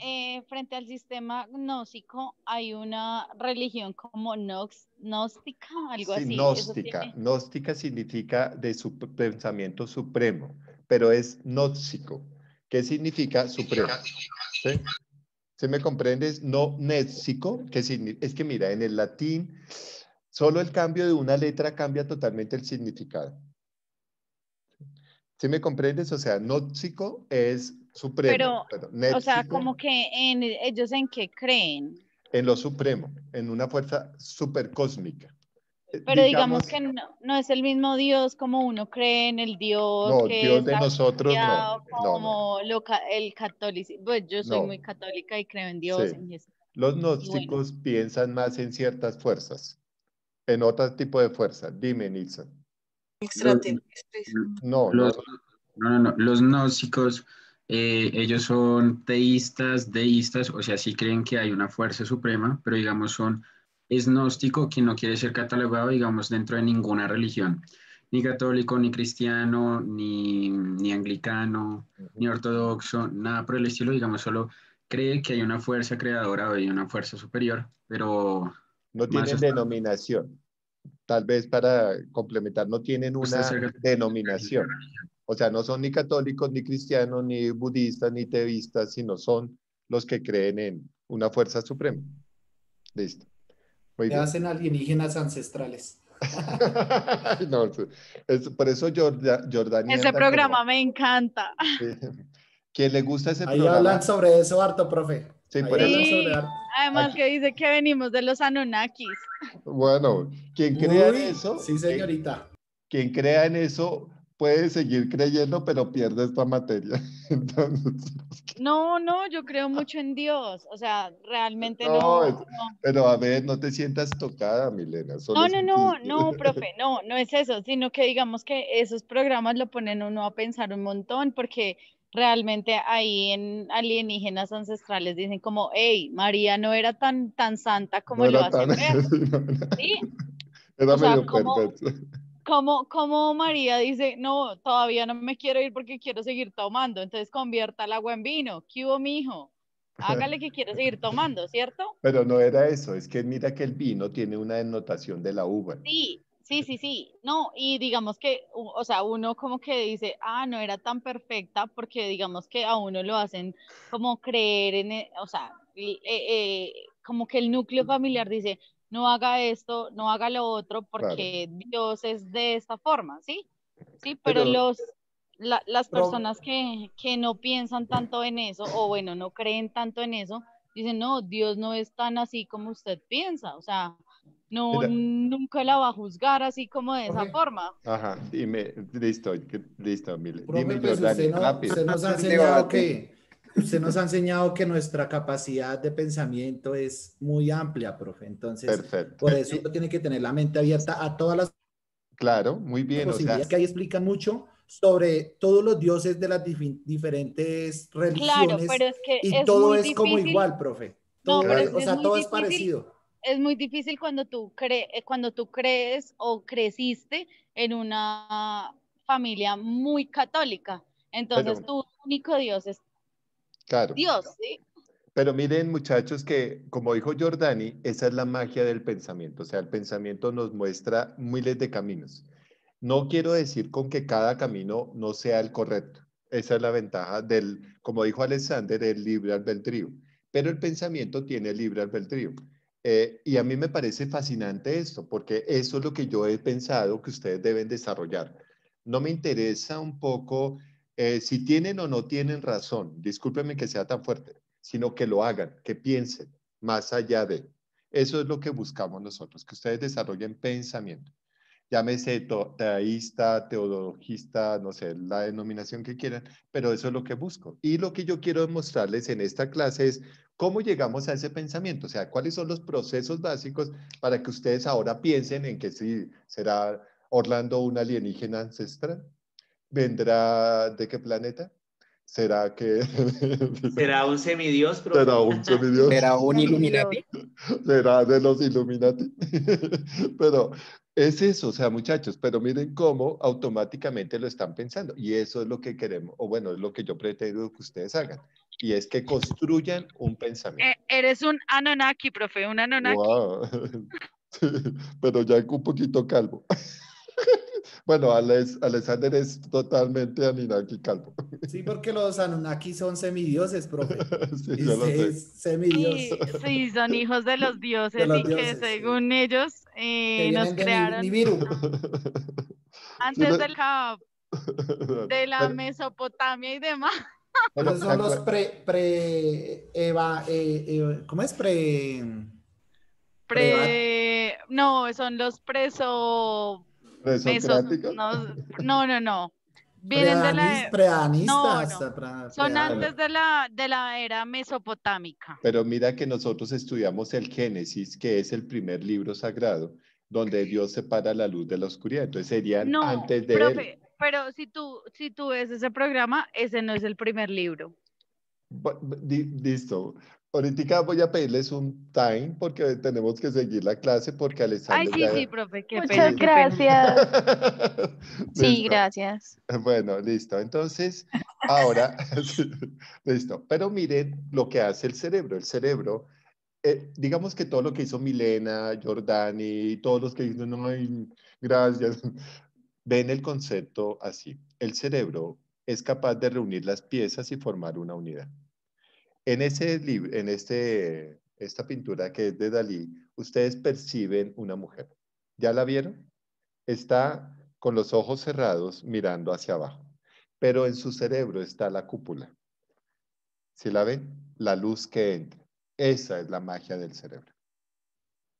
Frente al sistema gnóstico hay una religión como gnóstica, algo Sí, así. Eso gnóstica. tiene. Gnóstica significa de su pensamiento supremo, pero es gnóstico. ¿Qué significa supremo? ¿Sí? ¿Sí me comprendes? No néxico, que es que mira, en el latín, solo el cambio de una letra cambia totalmente el significado. ¿Sí me comprendes? O sea, nóxico es supremo, Pero, o sea, néxico como que ellos en qué creen. en lo supremo, en una fuerza supercósmica. Pero digamos Digamos, que no es el mismo Dios como uno cree en el Dios no, que Dios de está nosotros no, criado no, no, como el catolicismo. Pues yo soy muy no, católica y creo en Dios, sí. en Jesús. Los Y bueno, gnósticos piensan más en ciertas fuerzas, en otro tipo de fuerza. Dime, Nilsson. Los, No, los, no. Los gnósticos, ellos son teístas, deístas, o sea, sí creen que hay una fuerza suprema, pero digamos es gnóstico quien no quiere ser catalogado, digamos, dentro de ninguna religión, ni católico, ni cristiano, ni anglicano, ni ortodoxo, nada por el estilo, digamos, solo cree que hay una fuerza creadora o hay una fuerza superior, pero no más tienen denominación. Tal vez para complementar, no tienen gusta una ser denominación. O sea, no son ni católicos, ni cristianos, ni budistas, ni teístas, sino son los que creen en una fuerza suprema. Listo. Muy Se bien. hacen alienígenas ancestrales. No, por eso Jordania ese anda programa como... me encanta. Quien le gusta ese Ahí programa... hablan sobre eso harto, profe. Sí, por Ahí hablan eso... sobre Sí, harto. además que dice que venimos de los Anunnakis. Bueno, quien crea en Uy, eso... sí, señorita. Quien crea en eso puede seguir creyendo, pero pierde esta materia. Entonces, No, yo creo mucho en Dios. O sea, realmente no, no. pero a ver, no te sientas tocada, Milena. Solo es un chiste. No, profe, no es eso, sino que digamos que esos programas lo ponen uno a pensar un montón, porque realmente ahí en alienígenas ancestrales dicen como, hey, María no era tan santa No como lo era hacen tan... ver, ¿sí? Era O sea, medio perverso. como María dice, no, todavía no me quiero ir porque quiero seguir tomando, entonces convierta el agua en vino, ¿qué hubo, mijo? Hágale que quiero seguir tomando, ¿cierto? Pero no era eso, es que mira que el vino tiene una denotación de la uva. Sí. No, y digamos que, o sea, uno como que dice, no era tan perfecta porque digamos que a uno lo hacen como creer en, o sea, como que el núcleo familiar dice, no haga esto, no haga lo otro Claro. porque Dios es de esta forma, ¿sí? Sí, pero Pero, las Pro- personas que no piensan tanto en eso, o bueno, no creen tanto en eso, dicen, no, Dios no es tan así como usted piensa, o sea, no, mira, nunca la va a juzgar así como de esa profe, forma. ajá, dime, listo, Mile. profe, Dime, pues Jordani, rápido. usted nos ha enseñado que nuestra capacidad de pensamiento es muy amplia, profe. Entonces, Perfecto. por eso uno tiene que tener la mente abierta a todas las Claro, muy bien, o sea, posibilidades que ahí explican mucho sobre todos los dioses de las diferentes Claro, religiones pero es que y es todo muy es como difícil. igual, profe. No, Todo pero es, es o que sea, todo es parecido. es muy difícil cuando tú crees o creciste en una familia muy católica. Entonces, pero, tu único Dios es claro. Dios, ¿sí? Pero miren, muchachos, que como dijo Jordani, esa es la magia del pensamiento. O sea, el pensamiento nos muestra miles de caminos. No quiero decir con que cada camino no sea el correcto. Esa es la ventaja como dijo Alexander, el libre albedrío. Pero el pensamiento tiene libre albedrío. Y a mí me parece fascinante esto, porque eso es lo que yo he pensado que ustedes deben desarrollar. No me interesa un poco si tienen o no tienen razón, discúlpenme que sea tan fuerte, sino que lo hagan, que piensen más allá de. Eso es lo que buscamos nosotros, que ustedes desarrollen pensamiento. Llámese teísta, teologista, no sé, la denominación que quieran, pero eso es lo que busco. Y lo que yo quiero demostrarles en esta clase es cómo llegamos a ese pensamiento, o sea, cuáles son los procesos básicos para que ustedes ahora piensen en que si será Orlando un alienígena ancestral, vendrá de qué planeta, será que ¿Será un semidios, profe? será un semidios, ¿Será un Illuminati? será de los Illuminati. Pero es eso, o sea, muchachos, pero miren cómo automáticamente lo están pensando. Y eso es lo que queremos, o bueno, es lo que yo pretendo que ustedes hagan. Y es que construyan un pensamiento. Eres un Anunnaki, profe, un Anunnaki. Wow. Sí, pero ya un poquito calvo. Bueno, Alexander es totalmente Anunnaki calvo. Sí, porque los Anunnaki son semidioses, profe. Sí, Y yo lo usted sé. es semidios Y sí, son hijos de los de dioses los y que dioses, sí. según ellos Que nos vienen de crearon Nibiru. Sí, antes de la pero, Mesopotamia y demás. pero Esos son los ¿cómo es? Pre, No, son los presocráticos. no. Vienen de la, no, preanistas. no. Son Bueno, antes de la era mesopotámica. pero mira que nosotros estudiamos el Génesis, que es el primer libro sagrado, donde Dios separa la luz de la oscuridad. Entonces serían No, antes de él. profe, pero si tú ves ese programa, ese no es el primer libro. Listo. Ahorita voy a pedirles un time porque tenemos que seguir la clase porque Ay, Alexander sí, ya... profe, qué Muchas pena, qué pena. gracias. Sí, Listo. gracias. Bueno, listo. Entonces, ahora, sí, listo. Pero miren lo que hace el cerebro. El cerebro, digamos que todo lo que hizo Milena, Jordani, todos los que dicen, no, ay, gracias, ven el concepto así. El cerebro es capaz de reunir las piezas y formar una unidad. En ese libro, esta pintura que es de Dalí, ustedes perciben una mujer. ¿Ya la vieron? Está con los ojos cerrados mirando hacia abajo, pero en su cerebro está la cúpula. ¿Sí la ven? La luz que entra. Esa es la magia del cerebro.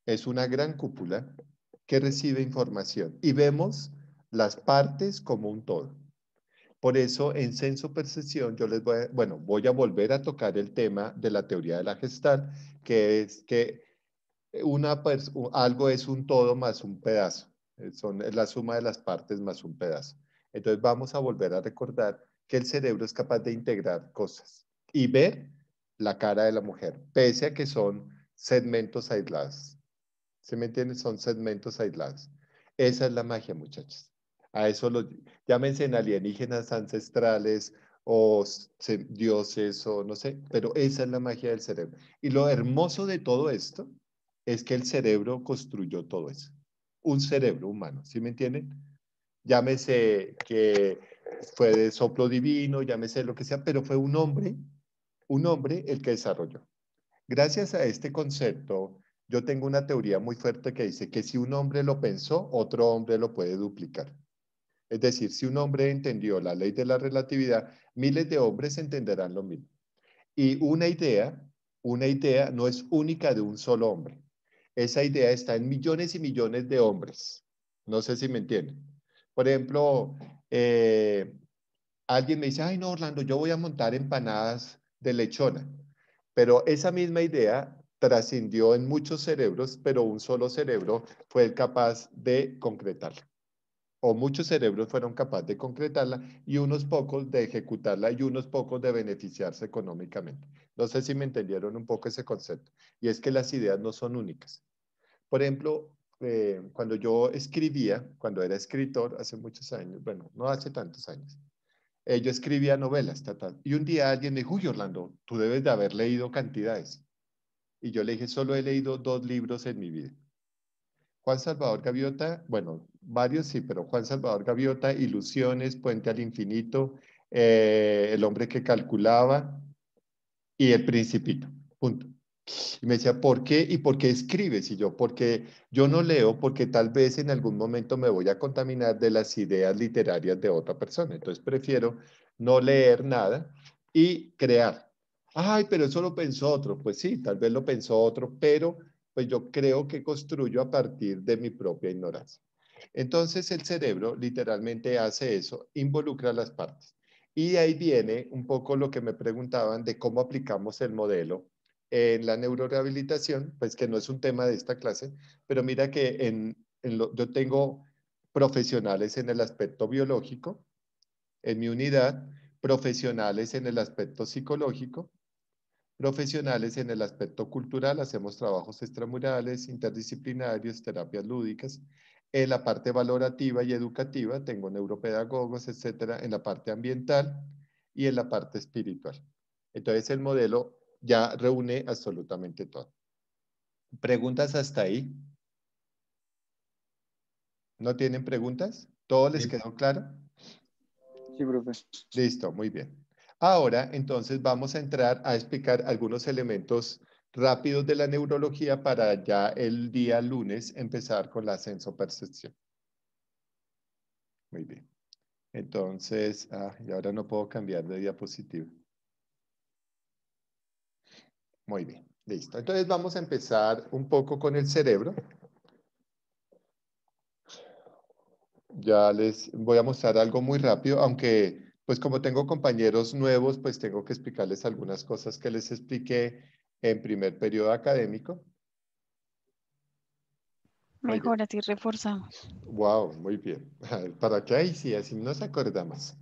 Es una gran cúpula que recibe información y vemos las partes como un todo. Por eso, en senso-percepción, yo les voy a volver a tocar el tema de la teoría de la Gestalt, que es que algo es un todo más un pedazo. Es la suma de las partes más un pedazo. Entonces, vamos a volver a recordar que el cerebro es capaz de integrar cosas y ver la cara de la mujer, pese a que son segmentos aislados. ¿Sí me entienden? Son segmentos aislados. Esa es la magia, muchachos. A eso llámense alienígenas ancestrales o dioses o no sé, pero esa es la magia del cerebro. Y lo hermoso de todo esto es que el cerebro construyó todo eso. Un cerebro humano, ¿sí me entienden? Llámese que fue de soplo divino, llámese lo que sea, pero fue un hombre el que desarrolló. Gracias a este concepto, yo tengo una teoría muy fuerte que dice que si un hombre lo pensó, otro hombre lo puede duplicar. Es decir, si un hombre entendió la ley de la relatividad, miles de hombres entenderán lo mismo. Y una idea no es única de un solo hombre. Esa idea está en millones y millones de hombres. No sé si me entienden. Por ejemplo, alguien me dice, ay no, Orlando, yo voy a montar empanadas de lechona. Pero esa misma idea trascendió en muchos cerebros, pero un solo cerebro fue el capaz de concretarla. O muchos cerebros fueron capaces de concretarla y unos pocos de ejecutarla y unos pocos de beneficiarse económicamente. No sé si me entendieron un poco ese concepto. Y es que las ideas no son únicas. Por ejemplo, cuando yo escribía, cuando era escritor hace muchos años, bueno, no hace tantos años, yo escribía novelas, y un día alguien me dijo, uy, Orlando, tú debes de haber leído cantidades. Y yo le dije, solo he leído 2 libros en mi vida. Juan Salvador Gaviota, bueno, varios sí, pero Juan Salvador Gaviota, Ilusiones, Puente al Infinito, El hombre que calculaba y El Principito, punto. Y me decía, ¿por qué? ¿Y por qué escribes? Y yo, porque yo no leo, porque tal vez en algún momento me voy a contaminar de las ideas literarias de otra persona. Entonces prefiero no leer nada y crear. Ay, pero eso lo pensó otro. Pues sí, tal vez lo pensó otro, pero pues yo creo que construyo a partir de mi propia ignorancia. Entonces el cerebro literalmente hace eso, involucra las partes. Y ahí viene un poco lo que me preguntaban de cómo aplicamos el modelo en la neurorehabilitación, pues que no es un tema de esta clase, pero mira que yo tengo profesionales en el aspecto biológico, en mi unidad, profesionales en el aspecto psicológico, profesionales en el aspecto cultural, hacemos trabajos extramurales, interdisciplinarios, terapias lúdicas. En la parte valorativa y educativa tengo neuropedagogos, etcétera, en la parte ambiental y en la parte espiritual. Entonces el modelo ya reúne absolutamente todo. ¿Preguntas hasta ahí? ¿No tienen preguntas? ¿Todo les quedó claro? Sí, profe. Listo, muy bien. Ahora, entonces, vamos a entrar a explicar algunos elementos rápidos de la neurología para ya el día lunes empezar con la sensopercepción. Muy bien. Entonces, y ahora no puedo cambiar de diapositiva. Muy bien, listo. Entonces vamos a empezar un poco con el cerebro. Ya les voy a mostrar algo muy rápido, aunque pues como tengo compañeros nuevos, pues tengo que explicarles algunas cosas que les expliqué en primer periodo académico. Mejor, así reforzamos. Wow, muy bien. ¿Para qué? Ahí sí, así nos acordamos.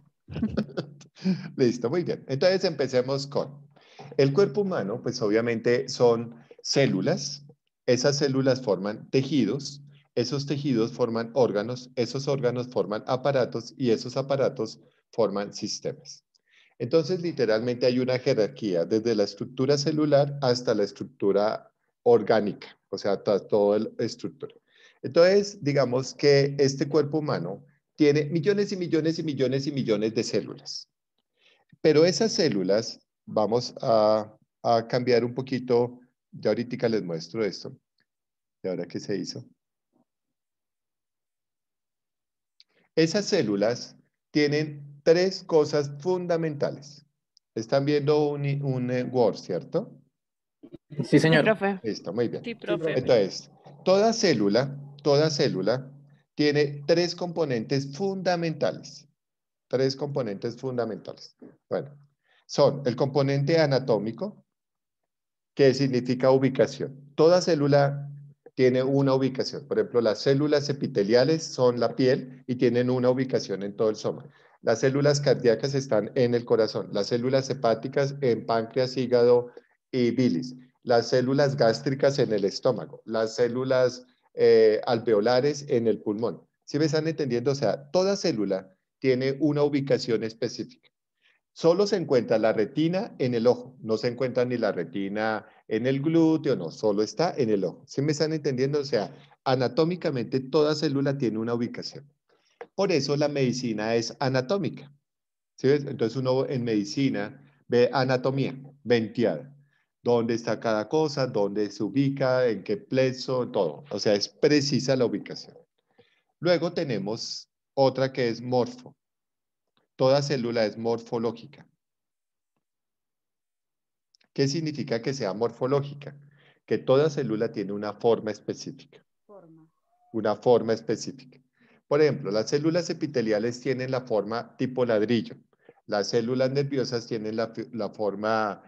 Listo, muy bien. Entonces empecemos con el cuerpo humano, pues obviamente son células. Esas células forman tejidos. Esos tejidos forman órganos. Esos órganos forman aparatos y esos aparatos forman sistemas. Entonces, literalmente hay una jerarquía desde la estructura celular hasta la estructura orgánica, o sea, toda la estructura. Entonces, digamos que este cuerpo humano tiene millones y millones y millones y millones de células. Pero esas células, vamos a cambiar un poquito, ya ahorita les muestro esto. ¿Y ahora qué se hizo? Esas células tienen tres cosas fundamentales. Están viendo un Word, ¿cierto? Sí, señor. Sí, profe. Listo, muy bien. Sí, profe. Entonces, toda célula tiene tres componentes fundamentales. Tres componentes fundamentales. Bueno, son el componente anatómico, que significa ubicación. Toda célula tiene una ubicación. Por ejemplo, las células epiteliales son la piel y tienen una ubicación en todo el soma. Las células cardíacas están en el corazón. Las células hepáticas en páncreas, hígado y bilis. Las células gástricas en el estómago. Las células alveolares en el pulmón. ¿Sí me están entendiendo? O sea, toda célula tiene una ubicación específica. Solo se encuentra la retina en el ojo, no se encuentra ni la retina en el glúteo, no, solo está en el ojo. ¿Sí me están entendiendo? O sea, anatómicamente toda célula tiene una ubicación. Por eso la medicina es anatómica. ¿Sí ves? Entonces uno en medicina ve anatomía, venteada. ¿Dónde está cada cosa? ¿Dónde se ubica? ¿En qué plexo? Todo. O sea, es precisa la ubicación. Luego tenemos otra que es morfo. Toda célula es morfológica. ¿Qué significa que sea morfológica? Que toda célula tiene una forma específica. Una forma específica. Por ejemplo, las células epiteliales tienen la forma tipo ladrillo. Las células nerviosas tienen la forma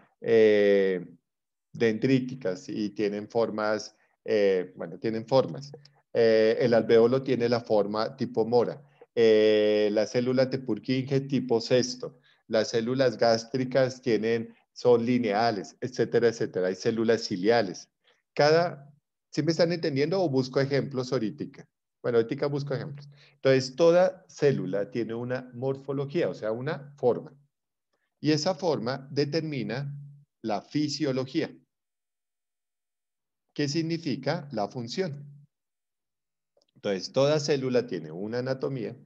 dendríticas y tienen formas, tienen formas. El alvéolo tiene la forma tipo mora. La célula de Purkinje tipo cesto. Las células gástricas son lineales, etcétera, etcétera. Hay células ciliales. ¿Sí me están entendiendo o busco ejemplos ahorita? Bueno, ahorita busco ejemplos. Entonces, toda célula tiene una morfología, o sea, una forma. Y esa forma determina la fisiología. ¿Qué significa? La función. Entonces, toda célula tiene una anatomía,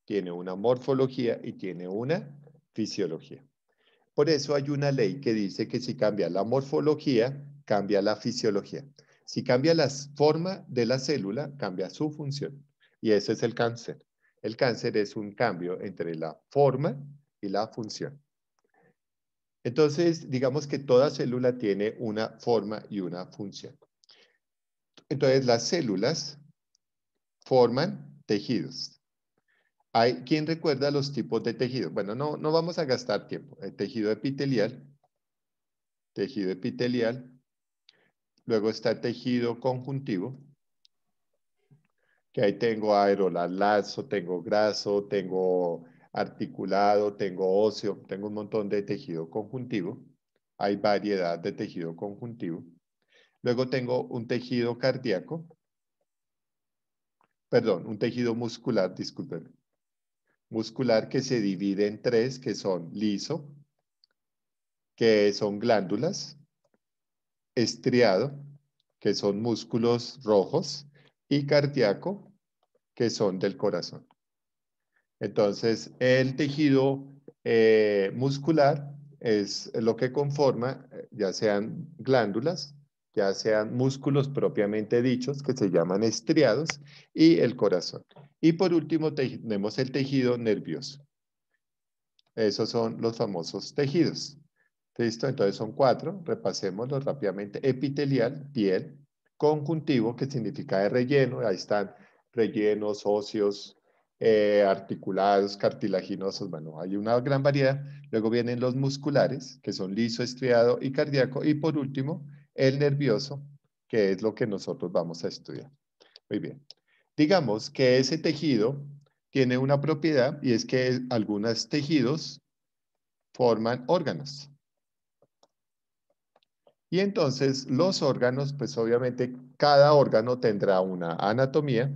tiene una morfología y tiene una fisiología. Por eso hay una ley que dice que si cambia la morfología, cambia la fisiología. Si cambia la forma de la célula, cambia su función. Y ese es el cáncer. El cáncer es un cambio entre la forma y la función. Entonces, digamos que toda célula tiene una forma y una función. Entonces, las células forman tejidos. ¿Quién recuerda los tipos de tejidos? Bueno, no vamos a gastar tiempo. El tejido epitelial. Luego está el tejido conjuntivo, que ahí tengo aerolalazo, tengo graso, tengo articulado, tengo óseo, tengo un montón de tejido conjuntivo. Hay variedad de tejido conjuntivo. Luego tengo un tejido cardíaco, perdón, un tejido muscular, disculpen. Muscular que se divide en tres, que son liso, que son glándulas, estriado, que son músculos rojos, y cardíaco, que son del corazón. Entonces, el tejido muscular es lo que conforma, ya sean glándulas, ya sean músculos propiamente dichos, que se llaman estriados, y el corazón. Y por último, tenemos el tejido nervioso. Esos son los famosos tejidos. ¿Listo? Entonces son 4, repasémoslos rápidamente. Epitelial, piel. Conjuntivo, que significa de relleno. Ahí están rellenos, óseos, articulados, cartilaginosos. Bueno, hay una gran variedad. Luego vienen los musculares, que son liso, estriado y cardíaco. Y por último, el nervioso, que es lo que nosotros vamos a estudiar. Muy bien. Digamos que ese tejido tiene una propiedad y es que algunos tejidos forman órganos. Y entonces los órganos, pues obviamente cada órgano tendrá una anatomía,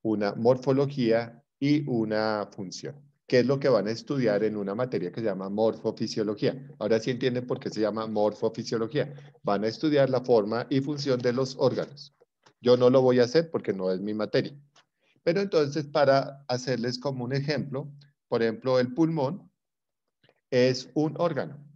una morfología y una función, que es lo que van a estudiar en una materia que se llama morfofisiología. Ahora sí entienden por qué se llama morfofisiología. Van a estudiar la forma y función de los órganos. Yo no lo voy a hacer porque no es mi materia. Pero entonces, para hacerles como un ejemplo, por ejemplo, el pulmón es un órgano.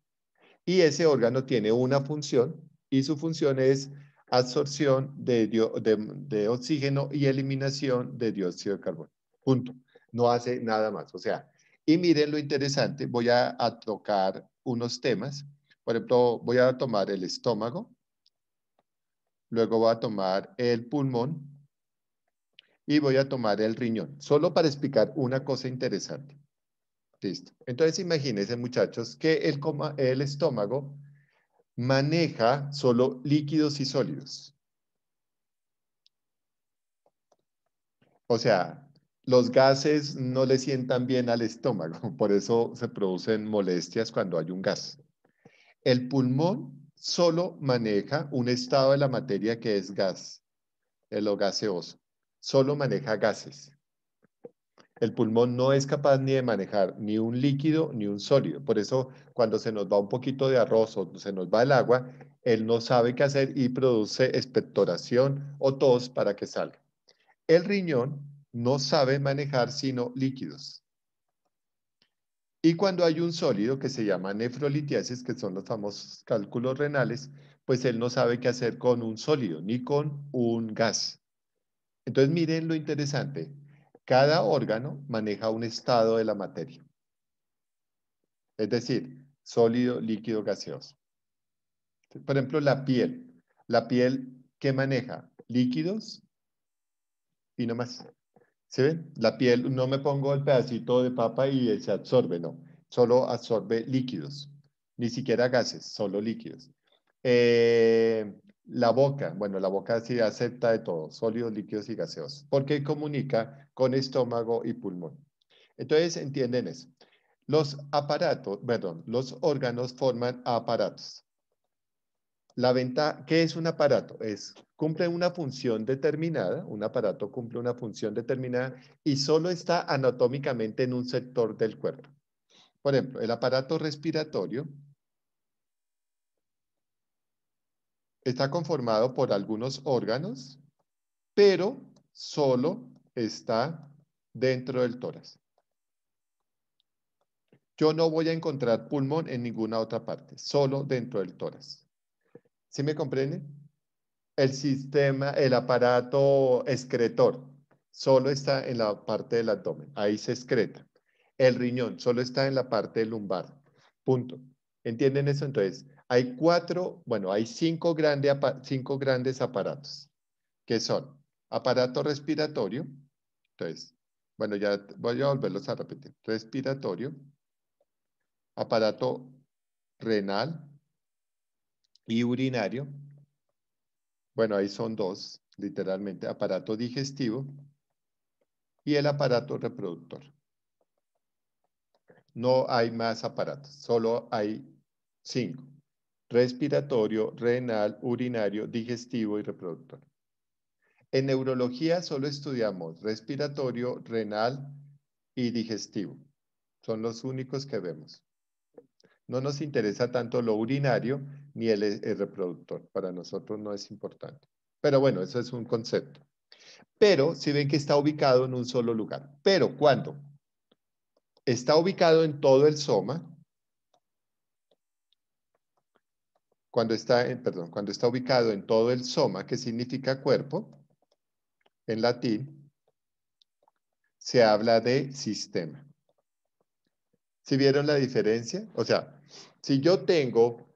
Y ese órgano tiene una función y su función es absorción de oxígeno y eliminación de dióxido de carbono. Punto. No hace nada más. O sea, y miren lo interesante, voy a tocar unos temas. Por ejemplo, voy a tomar el estómago, luego voy a tomar el pulmón y voy a tomar el riñón, solo para explicar una cosa interesante. Listo. Entonces imagínense, muchachos, que el estómago maneja solo líquidos y sólidos. O sea, los gases no le sientan bien al estómago, por eso se producen molestias cuando hay un gas. El pulmón solo maneja un estado de la materia que es gas, lo gaseoso. Solo maneja gases. El pulmón no es capaz ni de manejar ni un líquido ni un sólido. Por eso, cuando se nos va un poquito de arroz o se nos va el agua, él no sabe qué hacer y produce expectoración o tos para que salga. El riñón no sabe manejar sino líquidos. Y cuando hay un sólido que se llama nefrolitiasis, que son los famosos cálculos renales, pues él no sabe qué hacer con un sólido ni con un gas. Entonces, miren lo interesante. Cada órgano maneja un estado de la materia. Es decir, sólido, líquido, gaseoso. Por ejemplo, la piel. La piel, ¿qué maneja? Líquidos y no más. ¿Sí ven? La piel, no me pongo el pedacito de papa y se absorbe, no. Solo absorbe líquidos. Ni siquiera gases, solo líquidos. La boca, bueno, la boca sí acepta de todo, sólidos, líquidos y gaseosos, porque comunica con estómago y pulmón. Entonces, entienden eso. Los aparatos, perdón, los órganos forman aparatos. La ventaja, ¿qué es un aparato? Cumple una función determinada, un aparato cumple una función determinada y solo está anatómicamente en un sector del cuerpo. Por ejemplo, el aparato respiratorio está conformado por algunos órganos, pero solo está dentro del tórax. Yo no voy a encontrar pulmón en ninguna otra parte, solo dentro del tórax. ¿Sí me comprenden? El sistema, el aparato excretor, solo está en la parte del abdomen, ahí se excreta. El riñón solo está en la parte lumbar, punto. ¿Entienden eso? Entonces, hay cinco grandes aparatos, que son aparato respiratorio, entonces, bueno, ya voy a volverlos a repetir. Respiratorio, aparato renal y urinario. Bueno, ahí son dos, literalmente, aparato digestivo y el aparato reproductor. No hay más aparatos, solo hay 5. Respiratorio, renal, urinario, digestivo y reproductor. En neurología solo estudiamos respiratorio, renal y digestivo. Son los únicos que vemos. No nos interesa tanto lo urinario ni el reproductor. Para nosotros no es importante. Pero bueno, eso es un concepto. Pero si ven que está ubicado en un solo lugar. Pero ¿cuándo? está ubicado en todo el soma. Cuando está ubicado en todo el soma, que significa cuerpo, en latín, se habla de sistema. ¿Sí vieron la diferencia? O sea, si yo tengo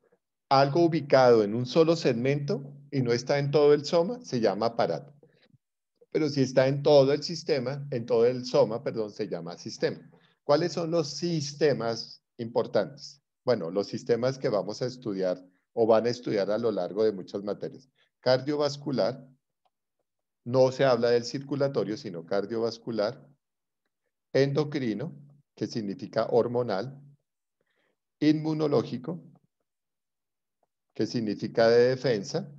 algo ubicado en un solo segmento y no está en todo el soma, se llama aparato. Pero si está en todo el sistema, en todo el soma, perdón, se llama sistema. ¿Cuáles son los sistemas importantes? Bueno, los sistemas que vamos a estudiar o van a estudiar a lo largo de muchas materias. Cardiovascular, no se habla del circulatorio, sino cardiovascular. Endocrino, que significa hormonal. Inmunológico, que significa de defensa.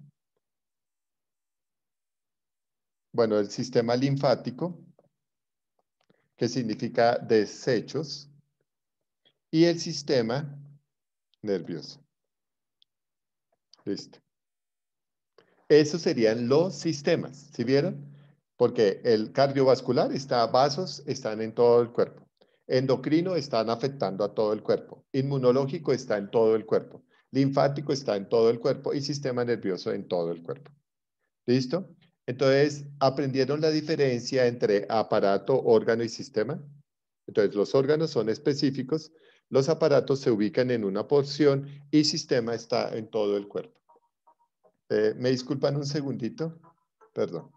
Bueno, el sistema linfático, que significa desechos. Y el sistema nervioso. Listo. Esos serían los sistemas, ¿sí vieron? Porque el cardiovascular vasos están en todo el cuerpo. Endocrino están afectando a todo el cuerpo. Inmunológico está en todo el cuerpo. Linfático está en todo el cuerpo y sistema nervioso en todo el cuerpo. ¿Listo? Entonces, ¿aprendieron la diferencia entre aparato, órgano y sistema? Entonces, los órganos son específicos, los aparatos se ubican en una porción y sistema está en todo el cuerpo. ¿Me disculpan un segundito? Perdón.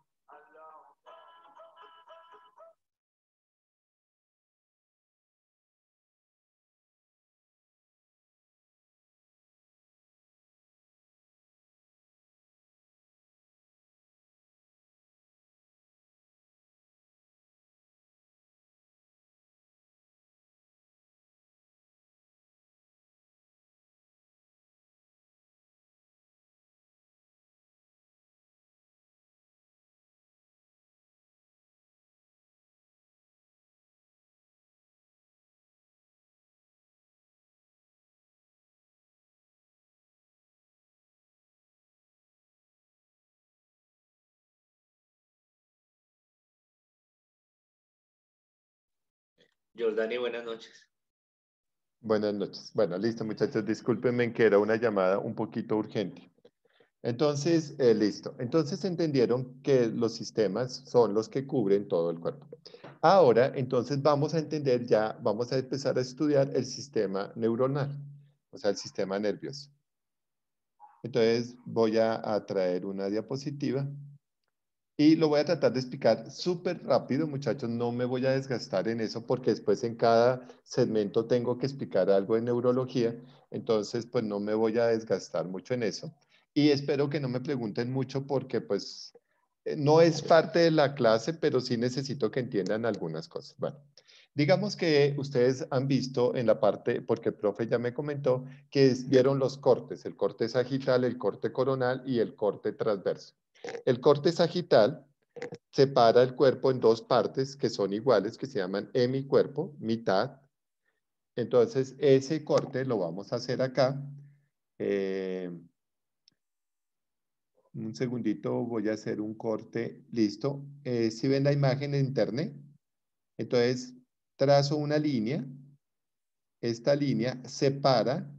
Jordani, buenas noches. Buenas noches. Bueno, listo, muchachos. Discúlpenme que era una llamada un poquito urgente. Entonces, listo. Entonces entendieron que los sistemas son los que cubren todo el cuerpo. Ahora, entonces vamos a entender ya, vamos a empezar a estudiar el sistema neuronal, o sea, el sistema nervioso. Entonces voy a traer una diapositiva y lo voy a tratar de explicar súper rápido, muchachos. No me voy a desgastar en eso porque después en cada segmento tengo que explicar algo de neurología. Entonces, pues no me voy a desgastar mucho en eso. Y espero que no me pregunten mucho porque pues no es parte de la clase, pero sí necesito que entiendan algunas cosas. Bueno, digamos que ustedes han visto en la parte, porque el profe ya me comentó, que vieron los cortes, el corte sagital, el corte coronal y el corte transverso. El corte sagital separa el cuerpo en dos partes que son iguales, que se llaman hemicuerpo, mitad. Entonces, ese corte lo vamos a hacer acá. Un segundito, voy a hacer un corte. Listo. Si ven la imagen en internet, entonces trazo una línea. Esta línea separa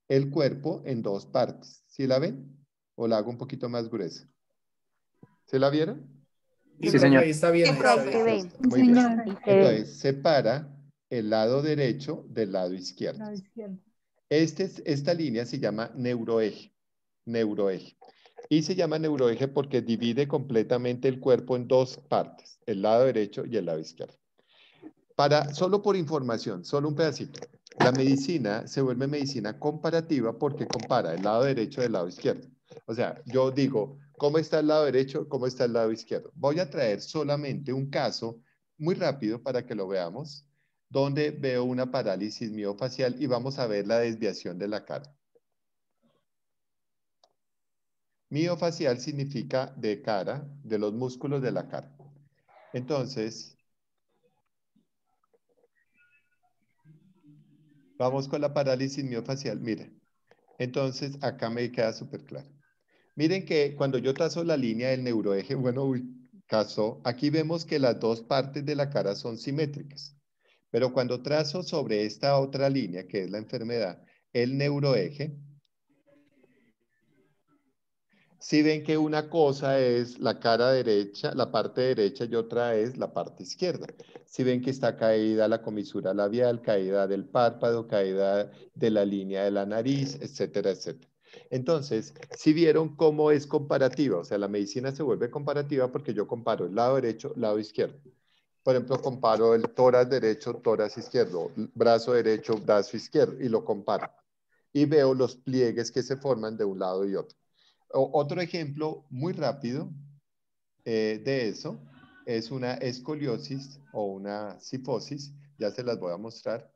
el cuerpo en dos partes. ¿Sí la ven? ¿O la hago un poquito más gruesa? ¿Se la vieron? Sí, señor. Ahí está bien. Sí, ahí se ve. Muy bien. Entonces, separa el lado derecho del lado izquierdo. Esta línea se llama neuroeje. Neuroeje. Y se llama neuroeje porque divide completamente el cuerpo en dos partes, el lado derecho y el lado izquierdo. Solo por información, solo un pedacito. La medicina se vuelve medicina comparativa porque compara el lado derecho del lado izquierdo. O sea, yo digo, ¿cómo está el lado derecho? ¿Cómo está el lado izquierdo? Voy a traer solamente un caso muy rápido para que lo veamos, donde veo una parálisis miofacial y vamos a ver la desviación de la cara. Miofacial significa de cara, de los músculos de la cara. Entonces, vamos con la parálisis miofacial. Miren, entonces acá me queda súper claro. Miren que cuando yo trazo la línea del neuroeje, bueno, aquí vemos que las dos partes de la cara son simétricas. Pero cuando trazo sobre esta otra línea, que es la enfermedad, el neuroeje, si ven que una cosa es la cara derecha, la parte derecha y otra es la parte izquierda. Si ven que está caída la comisura labial, caída del párpado, caída de la línea de la nariz, etcétera, etcétera. Entonces, si vieron cómo es comparativa, o sea, la medicina se vuelve comparativa porque yo comparo el lado derecho, lado izquierdo. Por ejemplo, comparo el tórax derecho, tórax izquierdo, brazo derecho, brazo izquierdo, y lo comparo. Y veo los pliegues que se forman de un lado y otro. Otro ejemplo muy rápido de eso es una escoliosis o una cifosis. Ya se las voy a mostrar.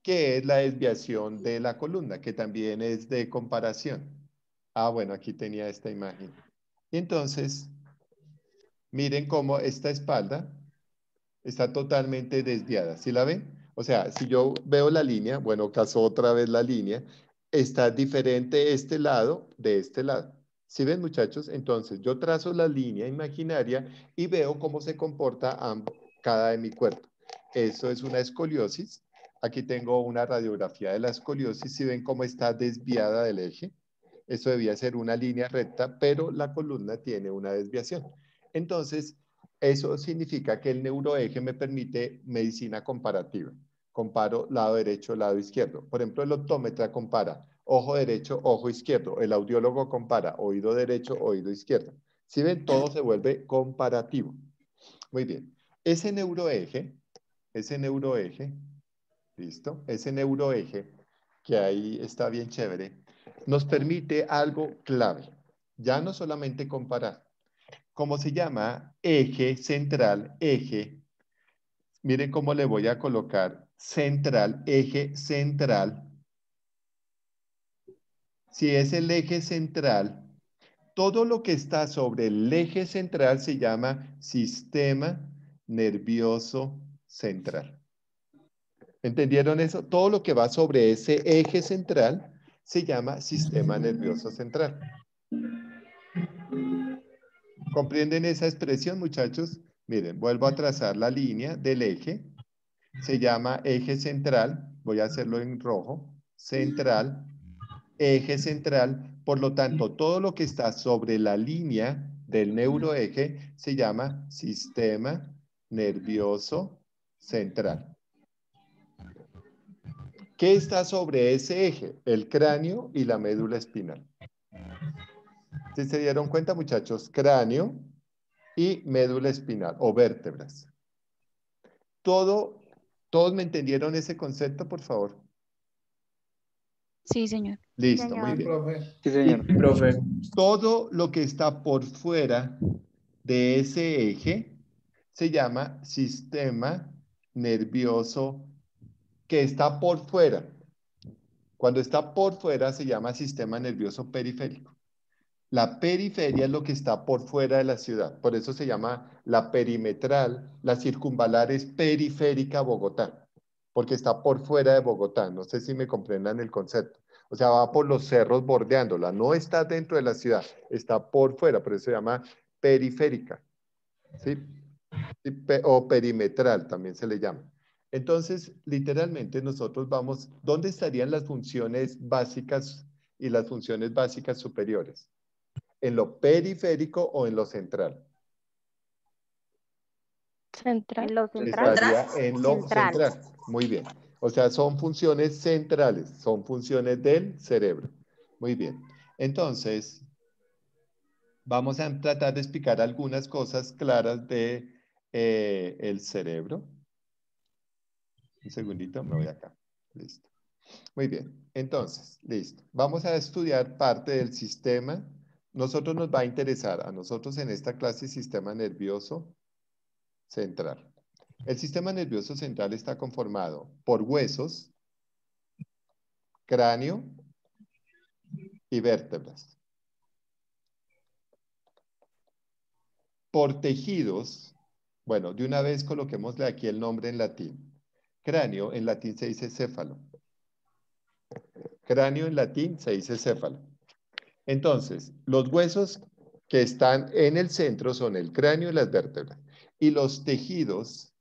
Que es la desviación de la columna, que también es de comparación. Ah, bueno, aquí tenía esta imagen. Y entonces, miren cómo esta espalda está totalmente desviada. ¿Sí la ven? O sea, si yo veo la línea, bueno, caso otra vez la línea, está diferente este lado de este lado. ¿Sí ven, muchachos? Entonces, yo trazo la línea imaginaria y veo cómo se comporta cada de mi cuerpo. Eso es una escoliosis. Aquí tengo una radiografía de la escoliosis. ¿Sí ven cómo está desviada del eje? Eso debía ser una línea recta, pero la columna tiene una desviación. Entonces, eso significa que el neuroeje me permite medicina comparativa. Comparo lado derecho, lado izquierdo. Por ejemplo, el optómetra compara ojo derecho, ojo izquierdo. El audiólogo compara oído derecho, oído izquierdo. Si ven, todo se vuelve comparativo. Muy bien. Ese neuroeje, ¿listo? Ese neuroeje, que ahí está bien chévere, nos permite algo clave. Ya no solamente comparar. ¿Cómo se llama? Eje central, eje. Miren cómo le voy a colocar central, eje central. Si es el eje central, todo lo que está sobre el eje central se llama sistema nervioso central. ¿Entendieron eso? Todo lo que va sobre ese eje central se llama sistema nervioso central. ¿Comprenden esa expresión, muchachos? Miren, vuelvo a trazar la línea del eje. Se llama eje central. Voy a hacerlo en rojo. Central. Eje central. Por lo tanto, todo lo que está sobre la línea del neuroeje se llama sistema nervioso central. ¿Qué está sobre ese eje? El cráneo y la médula espinal. ¿Sí se dieron cuenta, muchachos? Cráneo y médula espinal o vértebras. ¿Todos me entendieron ese concepto, por favor? Sí, señor. Listo, Señor. muy bien. Profe. Sí, señor. Y Profe. todo lo que está por fuera de ese eje se llama sistema nervioso que está por fuera. Cuando está por fuera se llama sistema nervioso periférico. La periferia es lo que está por fuera de la ciudad. Por eso se llama la perimetral. La circunvalar es periférica a Bogotá, porque está por fuera de Bogotá. No sé si me comprendan el concepto. O sea, va por los cerros bordeándola. No está dentro de la ciudad, está por fuera. Por eso se llama periférica. ¿Sí? O perimetral también se le llama. Entonces, literalmente nosotros vamos, ¿dónde estarían las funciones básicas y las funciones básicas superiores? ¿En lo periférico o en lo central? Central. En lo central. Estaría en lo central. Muy bien. O sea, son funciones centrales, son funciones del cerebro. Muy bien. Entonces, vamos a tratar de explicar algunas cosas claras de el cerebro. Un segundito, me voy acá. Listo. Muy bien. Entonces, listo. Vamos a estudiar parte del sistema. Nosotros nos va a interesar, a nosotros en esta clase, sistema nervioso central. El sistema nervioso central está conformado por huesos, cráneo y vértebras. Por tejidos, bueno, de una vez coloquémosle aquí el nombre en latín. Cráneo en latín se dice céfalo. Cráneo en latín se dice céfalo. Entonces, los huesos, que están en el centro son el cráneo y las vértebras. Y los tejidos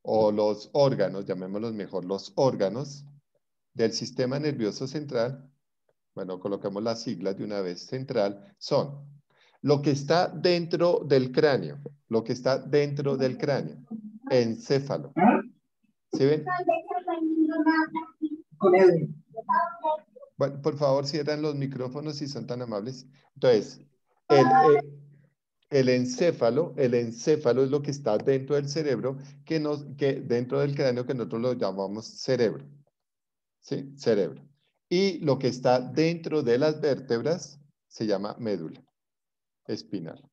o los órganos, llamémoslos mejor los órganos del sistema nervioso central, bueno, coloquemos las siglas de una vez, central, son lo que está dentro del cráneo, lo que está dentro del cráneo, encéfalo. ¿Sí ven? Bueno, por favor, cierran los micrófonos si son tan amables. Entonces, el encéfalo es lo que está dentro del cerebro, que dentro del cráneo que nosotros lo llamamos cerebro. ¿Sí? Cerebro. Y lo que está dentro de las vértebras se llama médula espinal.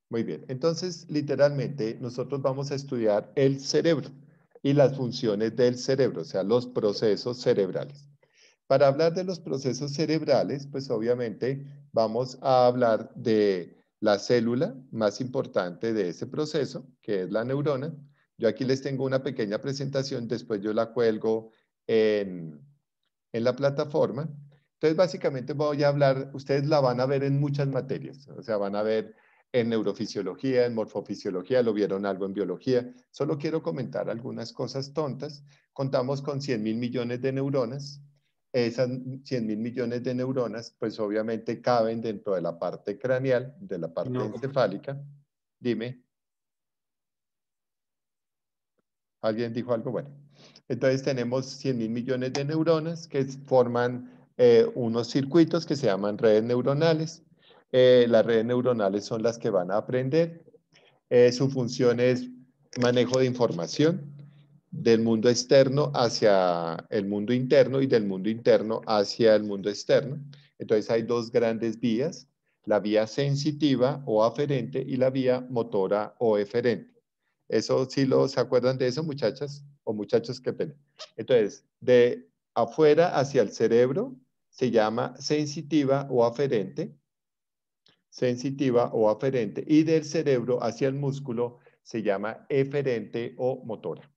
Muy bien. Entonces, literalmente, nosotros vamos a estudiar el cerebro y las funciones del cerebro, o sea, los procesos cerebrales. Para hablar de los procesos cerebrales, pues obviamente vamos a hablar de la célula más importante de ese proceso, que es la neurona. Yo aquí les tengo una pequeña presentación, después yo la cuelgo en la plataforma. Entonces, básicamente voy a hablar, ustedes la van a ver en muchas materias, o sea, van a ver en neurofisiología, en morfofisiología, lo vieron algo en biología. Solo quiero comentar algunas cosas tontas. Contamos con 100.000 millones de neuronas. Esas 100.000 millones de neuronas, pues obviamente caben dentro de la parte craneal, de la parte encefálica. Dime. ¿Alguien dijo algo? Bueno, entonces tenemos 100.000 millones de neuronas que forman unos circuitos que se llaman redes neuronales. Las redes neuronales son las que van a aprender. Su función es manejo de información del mundo externo hacia el mundo interno y del mundo interno hacia el mundo externo. Entonces hay dos grandes vías, la vía sensitiva o aferente y la vía motora o eferente. Eso sí se acuerdan de eso, muchachas o muchachos, qué pena. Entonces, de afuera hacia el cerebro se llama sensitiva o aferente. Sensitiva o aferente. Y del cerebro hacia el músculo se llama eferente o motora.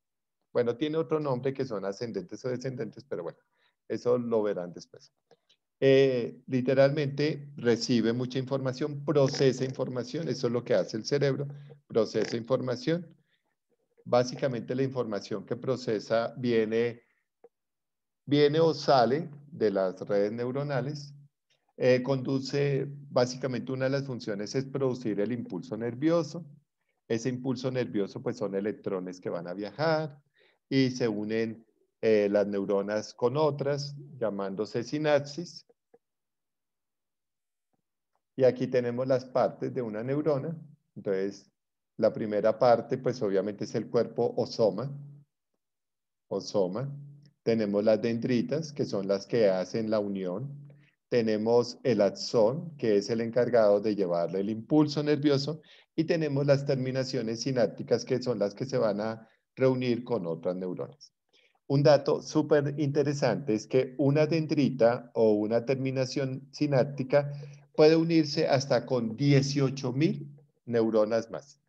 Bueno, tiene otro nombre que son ascendentes o descendentes, pero bueno, eso lo verán después. Literalmente recibe mucha información, procesa información, eso es lo que hace el cerebro, procesa información. Básicamente la información que procesa viene o sale de las redes neuronales. Conduce, básicamente una de las funciones es producir el impulso nervioso. Ese impulso nervioso pues son electrones que van a viajar y se unen las neuronas con otras, llamándose sinapsis. Y aquí tenemos las partes de una neurona. Entonces, la primera parte pues obviamente es el cuerpo o soma. Tenemos las dendritas, que son las que hacen la unión. Tenemos el axón, que es el encargado de llevarle el impulso nervioso. Y tenemos las terminaciones sinápticas, que son las que se van a reunir con otras neuronas. Un dato súper interesante es que una dendrita o una terminación sináptica puede unirse hasta con 18.000 neuronas más.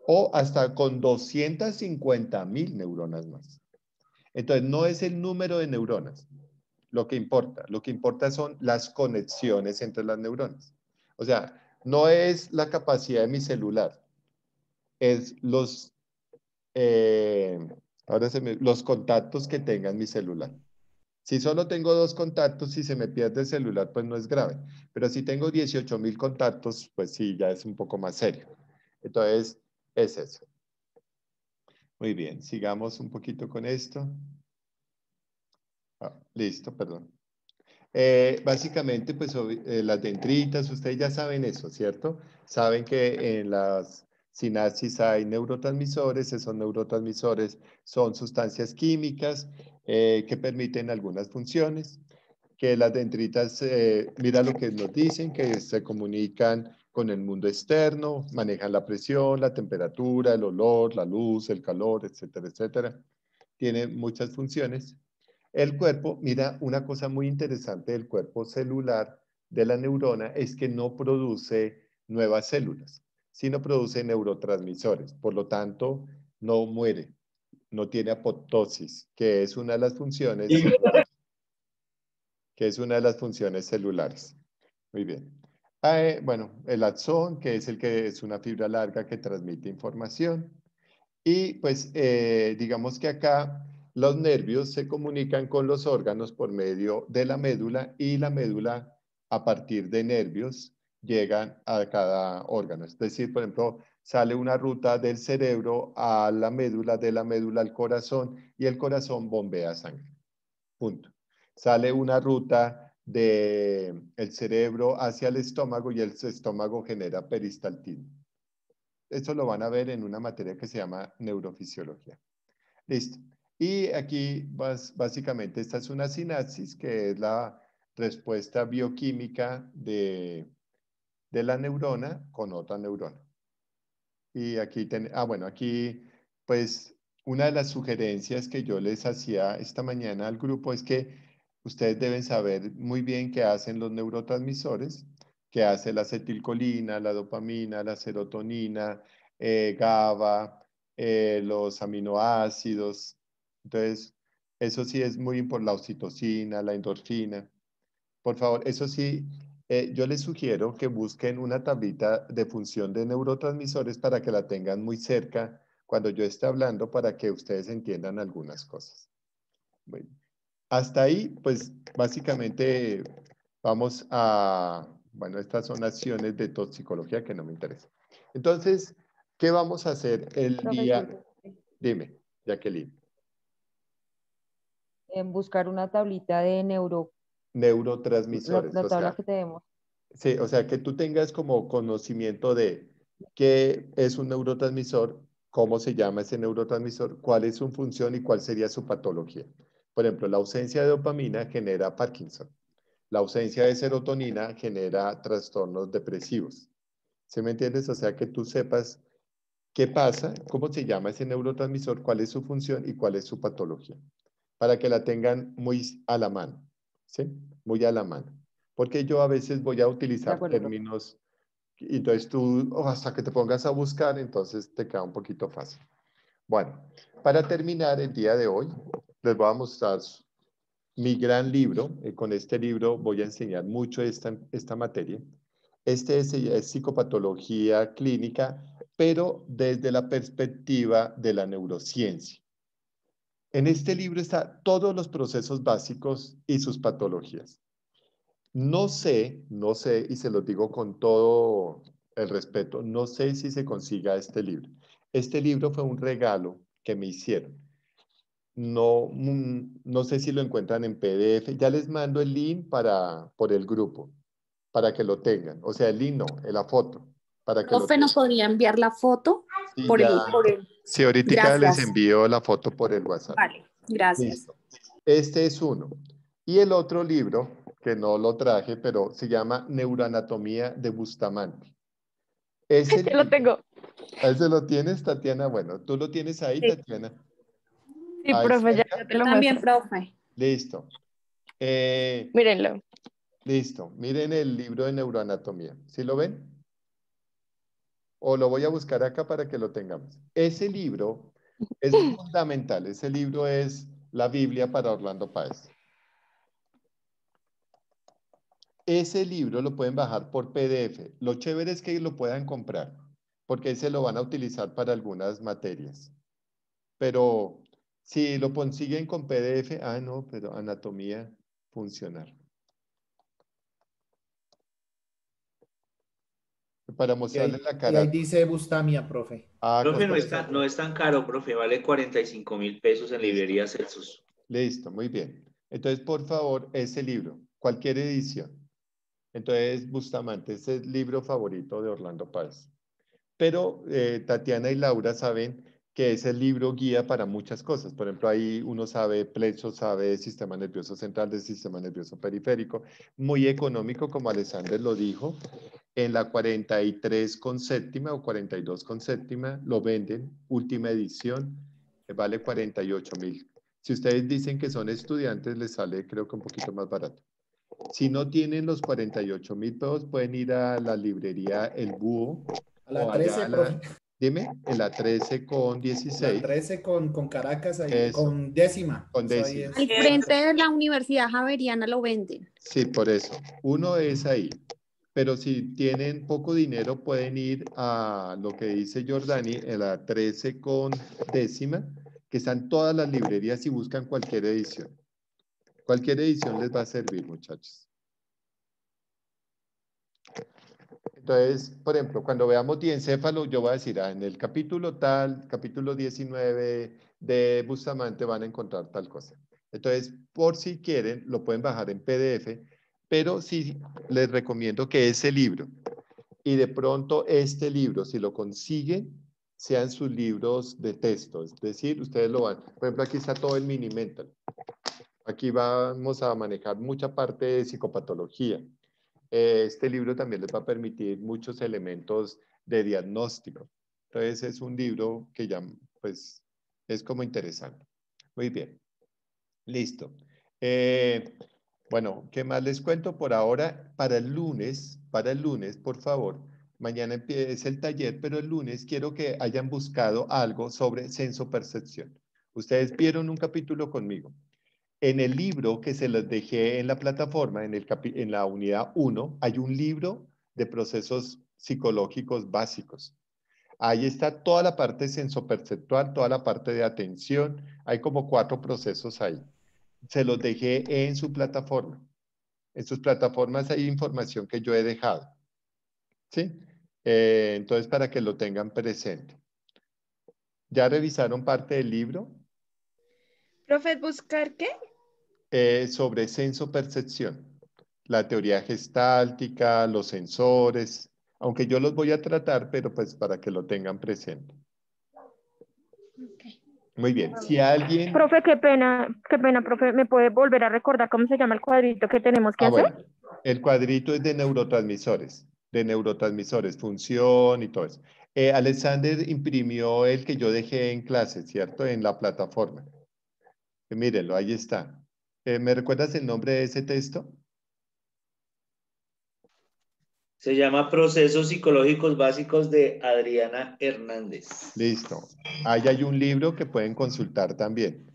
O hasta con 250.000 neuronas más. Entonces, no es el número de neuronas lo que importa son las conexiones entre las neuronas. O sea, no es la capacidad de mi celular, es los contactos que tenga en mi celular. Si solo tengo 2 contactos y se me pierde el celular, pues no es grave. Pero si tengo 18.000 contactos, pues sí, ya es un poco más serio. Entonces, es eso. Muy bien, sigamos un poquito con esto. Listo, perdón. Básicamente, pues las dendritas, ustedes ya saben eso, ¿cierto? Saben que en las sinapsis hay neurotransmisores, esos neurotransmisores son sustancias químicas que permiten algunas funciones, que las dendritas, mira lo que nos dicen, que se comunican con el mundo externo, manejan la presión, la temperatura, el olor, la luz, el calor, etcétera, etcétera. Tienen muchas funciones. El cuerpo, mira, una cosa muy interesante del cuerpo celular de la neurona es que no produce nuevas células, sino produce neurotransmisores. Por lo tanto, no muere, no tiene apoptosis, que es una de las funciones celulares. Muy bien. Bueno, el axón, que es el que es una fibra larga que transmite información. Y pues digamos que acá los nervios se comunican con los órganos por medio de la médula y la médula a partir de nervios llegan a cada órgano. Es decir, por ejemplo, sale una ruta del cerebro a la médula, de la médula al corazón y el corazón bombea sangre. Punto. Sale una ruta del cerebro hacia el estómago y el estómago genera peristaltismo. Esto lo van a ver en una materia que se llama neurofisiología. Listo. Y aquí básicamente esta es una sinapsis que es la respuesta bioquímica de la neurona con otra neurona. Y aquí, bueno, aquí pues una de las sugerencias que yo les hacía esta mañana al grupo es que ustedes deben saber muy bien qué hacen los neurotransmisores, qué hace la acetilcolina, la dopamina, la serotonina, GABA, los aminoácidos. Entonces, eso sí es muy importante, la oxitocina, la endorfina. Por favor, eso sí, yo les sugiero que busquen una tablita de función de neurotransmisores para que la tengan muy cerca cuando yo esté hablando para que ustedes entiendan algunas cosas. Bueno, hasta ahí, pues básicamente vamos a, bueno, estas son acciones de toxicología que no me interesan. Entonces, ¿qué vamos a hacer el día? Dime, Jacqueline. En buscar una tablita de Neurotransmisores. la tabla o sea, que tenemos. Sí, o sea, que tú tengas como conocimiento de qué es un neurotransmisor, cómo se llama ese neurotransmisor, cuál es su función y cuál sería su patología. Por ejemplo, la ausencia de dopamina genera Parkinson. La ausencia de serotonina genera trastornos depresivos. ¿Sí me entiendes? O sea, que tú sepas qué pasa, cómo se llama ese neurotransmisor, cuál es su función y cuál es su patología, para que la tengan muy a la mano, ¿sí? Muy a la mano. Porque yo a veces voy a utilizar términos, y entonces tú, hasta que te pongas a buscar, entonces te queda un poquito fácil. Bueno, para terminar el día de hoy, les voy a mostrar mi gran libro. Con este libro voy a enseñar mucho esta materia. Este es psicopatología clínica, pero desde la perspectiva de la neurociencia. En este libro están todos los procesos básicos y sus patologías. No sé, y se los digo con todo el respeto, no sé si se consiga este libro. Este libro fue un regalo que me hicieron. No sé si lo encuentran en PDF. Ya les mando el link por el grupo, para que lo tengan. O sea, el link no, la foto. Para que Profe, ¿nos podría enviar la foto? Sí, por el... Sí, ahorita les envío la foto por el WhatsApp. Vale, gracias. Listo. Este es uno. Y el otro libro, que no lo traje, pero se llama Neuroanatomía de Bustamante. Ese lo tengo. ¿Ese lo tienes, Tatiana? Bueno, tú lo tienes ahí, sí. Tatiana. Sí, Ahí profe, ya te lo también, muestro. profe. Listo. Mírenlo. Listo. Miren el libro de neuroanatomía. ¿Sí lo ven? O lo voy a buscar acá para que lo tengamos. Ese libro es fundamental. Ese libro es la Biblia para Orlando Páez. Ese libro lo pueden bajar por PDF. Lo chévere es que lo puedan comprar, porque ese lo van a utilizar para algunas materias. Pero si lo consiguen con PDF, no, pero anatomía funcional. Para mostrarles la cara. Y ahí dice Bustamia, profe. Profe, no es tan caro, profe, vale 45.000 pesos en librería Celsus. Listo, muy bien. Entonces, por favor, ese libro, cualquier edición. Entonces, Bustamante es el libro favorito de Orlando Páez. Pero Tatiana y Laura saben que es el libro guía para muchas cosas. Por ejemplo, ahí uno sabe plexo, sabe sistema nervioso central, del sistema nervioso periférico. Muy económico, como Alexander lo dijo. En la 43 con séptima o 42 con séptima lo venden, última edición, vale 48.000. Si ustedes dicen que son estudiantes, les sale creo que un poquito más barato. Si no tienen los 48.000 pesos, pueden ir a la librería El Búho. A la 13, profe. Dime, en la 13 con 16. La 13 con Caracas, ahí, Eso. con décima. Con décima. Al frente de la Universidad Javeriana lo venden. Sí, por eso. Uno es ahí. pero si tienen poco dinero pueden ir a lo que dice Jordani, en la 13 con décima, que están todas las librerías y buscan cualquier edición. Cualquier edición les va a servir, muchachos. Entonces, por ejemplo, cuando veamos diencéfalo, yo voy a decir, en el capítulo tal, capítulo 19 de Bustamante van a encontrar tal cosa. Entonces, por si quieren, lo pueden bajar en PDF, pero sí les recomiendo que ese libro y de pronto este libro, si lo consiguen, sean sus libros de texto. Es decir, ustedes lo van. Por ejemplo, aquí está todo el mini mental. Aquí vamos a manejar mucha parte de psicopatología. Este libro también les va a permitir muchos elementos de diagnóstico. Entonces es un libro que ya pues es como interesante. Muy bien. Listo. Bueno, ¿qué más les cuento por ahora? Para el lunes, por favor, mañana empieza el taller, pero el lunes quiero que hayan buscado algo sobre sensopercepción. Ustedes vieron un capítulo conmigo. En el libro que se les dejé en la plataforma, en la unidad 1, hay un libro de procesos psicológicos básicos. Ahí está toda la parte sensoperceptual, toda la parte de atención. Hay como 4 procesos ahí. Se los dejé en su plataforma. En sus plataformas hay información que yo he dejado. ¿Sí? Entonces, para que lo tengan presente. ¿Ya revisaron parte del libro? Profe, ¿buscar qué? Sobre sensopercepción, la teoría gestáltica, los sensores, aunque yo los voy a tratar, pero pues para que lo tengan presente. Okay. Muy bien, si alguien... Profe, qué pena, profe, ¿me puede volver a recordar cómo se llama el cuadrito que tenemos que hacer? Bueno, el cuadrito es de neurotransmisores, función y todo eso. Alexander imprimió el que yo dejé en clase, ¿cierto? En la plataforma. Mírenlo, ahí está. ¿Me recuerdas el nombre de ese texto? Se llama Procesos Psicológicos Básicos de Adriana Hernández. Listo. Ahí hay un libro que pueden consultar también.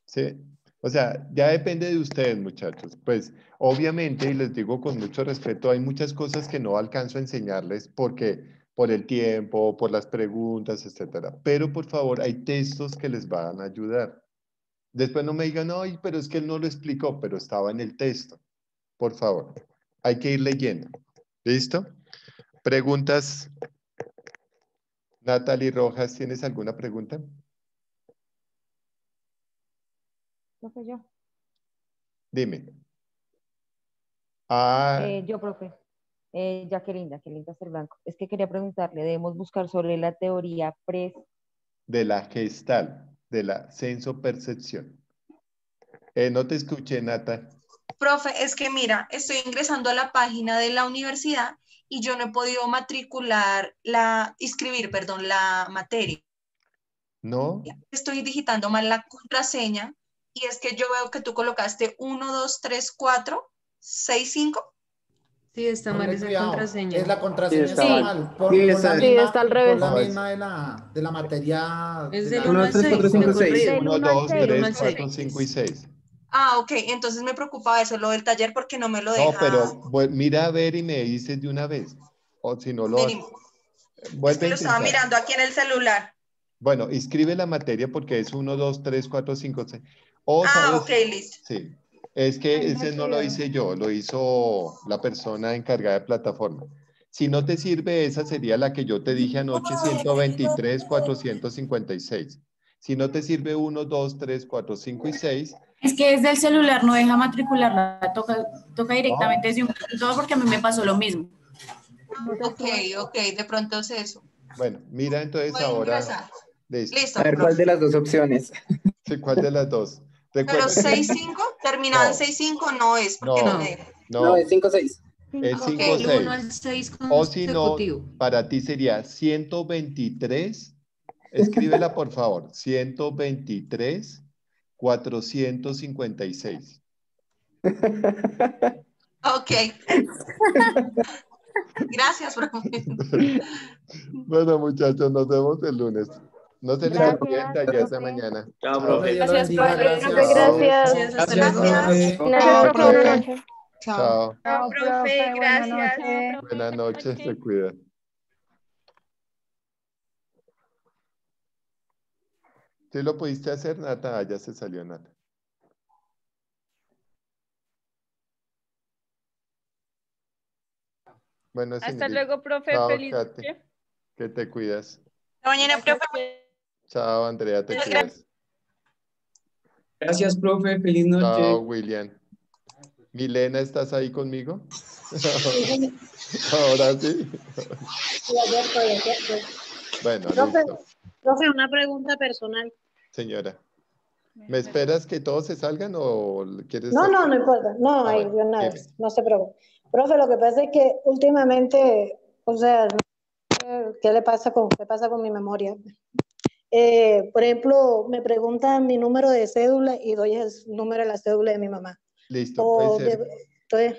¿Sí? O sea, ya depende de ustedes, muchachos. Pues, obviamente, y les digo con mucho respeto, hay muchas cosas que no alcanzo a enseñarles porque por el tiempo, por las preguntas, etcétera. Pero, por favor, hay textos que les van a ayudar. Después no me digan, ay, pero es que él no lo explicó, pero estaba en el texto. Por favor, hay que ir leyendo. ¿Listo? ¿Preguntas? Natalie Rojas, ¿tienes alguna pregunta? Profe, yo. Dime. Yo, profe. Jacqueline Cervanco. Es que quería preguntarle, debemos buscar sobre la teoría de la gestal, de la sensopercepción. No te escuché, Nata. Profe, es que mira, estoy ingresando a la página de la universidad y yo no he podido inscribir la materia. ¿No? Estoy digitando mal la contraseña y es que yo veo que tú colocaste 1, 2, 3, 4, 6, 5. Sí, está mal esa contraseña. Es la contraseña, Sí, está mal. Está al revés. Por la misma de la materia. Es de del la- 1 al 6. 1, 2, 3, 4, 5 y 6. Ah, ok, entonces me preocupaba eso, lo del taller, porque no me lo deja. No, pero mira a ver y me dices de una vez. O si no lo... Es que lo estaba mirando aquí en el celular. Bueno, inscribe la materia porque es 1, 2, 3, 4, 5, 6. Ok, listo. Sí. Es que ese no lo hice yo, lo hizo la persona encargada de plataforma. Si no te sirve, esa sería la que yo te dije anoche, 123, 456. Si no te sirve 1, 2, 3, 4, 5 y 6. Es que desde el celular no deja matricularla, toca directamente desde un computador porque a mí me pasó lo mismo. Ok, de pronto es eso. Bueno, mira entonces ahora. Listo. A ver, ¿cuál de las dos opciones? Sí, ¿cuál de las dos? Pero 6-5, terminado en 6-5 no es, porque no me deja. No, es 5-6. Es 5-6. El 1 al 6 O si no, consecutivo. para ti sería 123. Escríbela, por favor. 123, 456. Ok. Gracias, profe. Bueno, muchachos, nos vemos el lunes. No se les olvide el taller esta mañana. Chao, profe. Gracias, profe. Gracias. Gracias. Hasta luego. Gracias, profe. Gracias, profe. Buenas noches. Chao. Chao, profe, buenas gracias. noches. Buenas noches, se cuida. ¿Sí lo pudiste hacer, Nata? Ah, ya se salió, Nata. Bueno, Hasta señorita. luego, profe. Chao, Feliz Kate. noche. Que te cuidas. Mañana, profe. Chao, Andrea, te cuidas. Gracias, profe. Feliz noche. Chao, William. Milena, ¿estás ahí conmigo? Ahora sí. Bueno, Profe, listo. profe, una pregunta personal. Señora. ¿Me esperas que todos se salgan o quieres No, hacer? no importa. No, Ah, ahí bueno, de una dime. vez, no se preocupe. Profe, lo que pasa es que últimamente, o sea, ¿qué pasa con mi memoria? Por ejemplo, me preguntan mi número de cédula y doy el número de la cédula de mi mamá. Listo, puede O ser. entonces,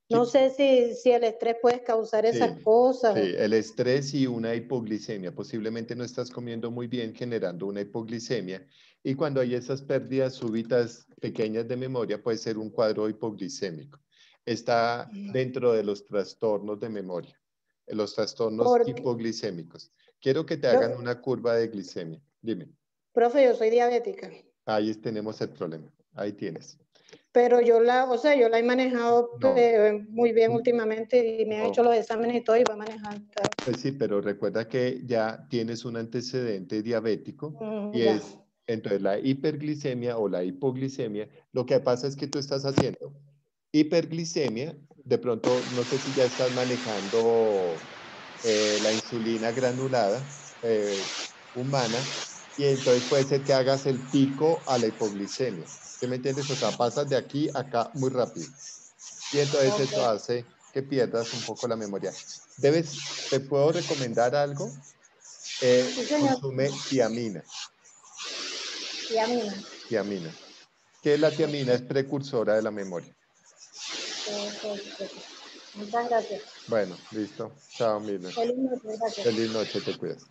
no sé si el estrés puede causar esas Sí, cosas. sí, el estrés y una hipoglicemia. Posiblemente no estás comiendo muy bien, generando una hipoglicemia. Y cuando hay esas pérdidas súbitas pequeñas de memoria, puede ser un cuadro hipoglicémico. Está dentro de los trastornos de memoria, los trastornos hipoglicémicos. Quiero que te hagan una curva de glicemia. Dime. Profe, yo soy diabética. Ahí tenemos el problema. Ahí tienes. Pero yo la he manejado muy bien últimamente y me he hecho los exámenes y todo y va manejando. Pues sí, pero recuerda que ya tienes un antecedente diabético y Ya. es entonces la hiperglicemia o la hipoglicemia. Lo que pasa es que tú estás haciendo hiperglicemia, de pronto no sé si ya estás manejando la insulina granulada humana y entonces puede ser que hagas el pico a la hipoglicemia. ¿Sí me entiendes? O sea, pasas de aquí a acá muy rápido. Y entonces eso hace que pierdas un poco la memoria. ¿Te puedo recomendar algo? Consume tiamina. Tiamina. Tiamina. ¿Qué es la tiamina? Es precursora de la memoria. Muchas gracias. Bueno, listo. Chao, Mila. Feliz noche, gracias. Feliz noche, te cuidas.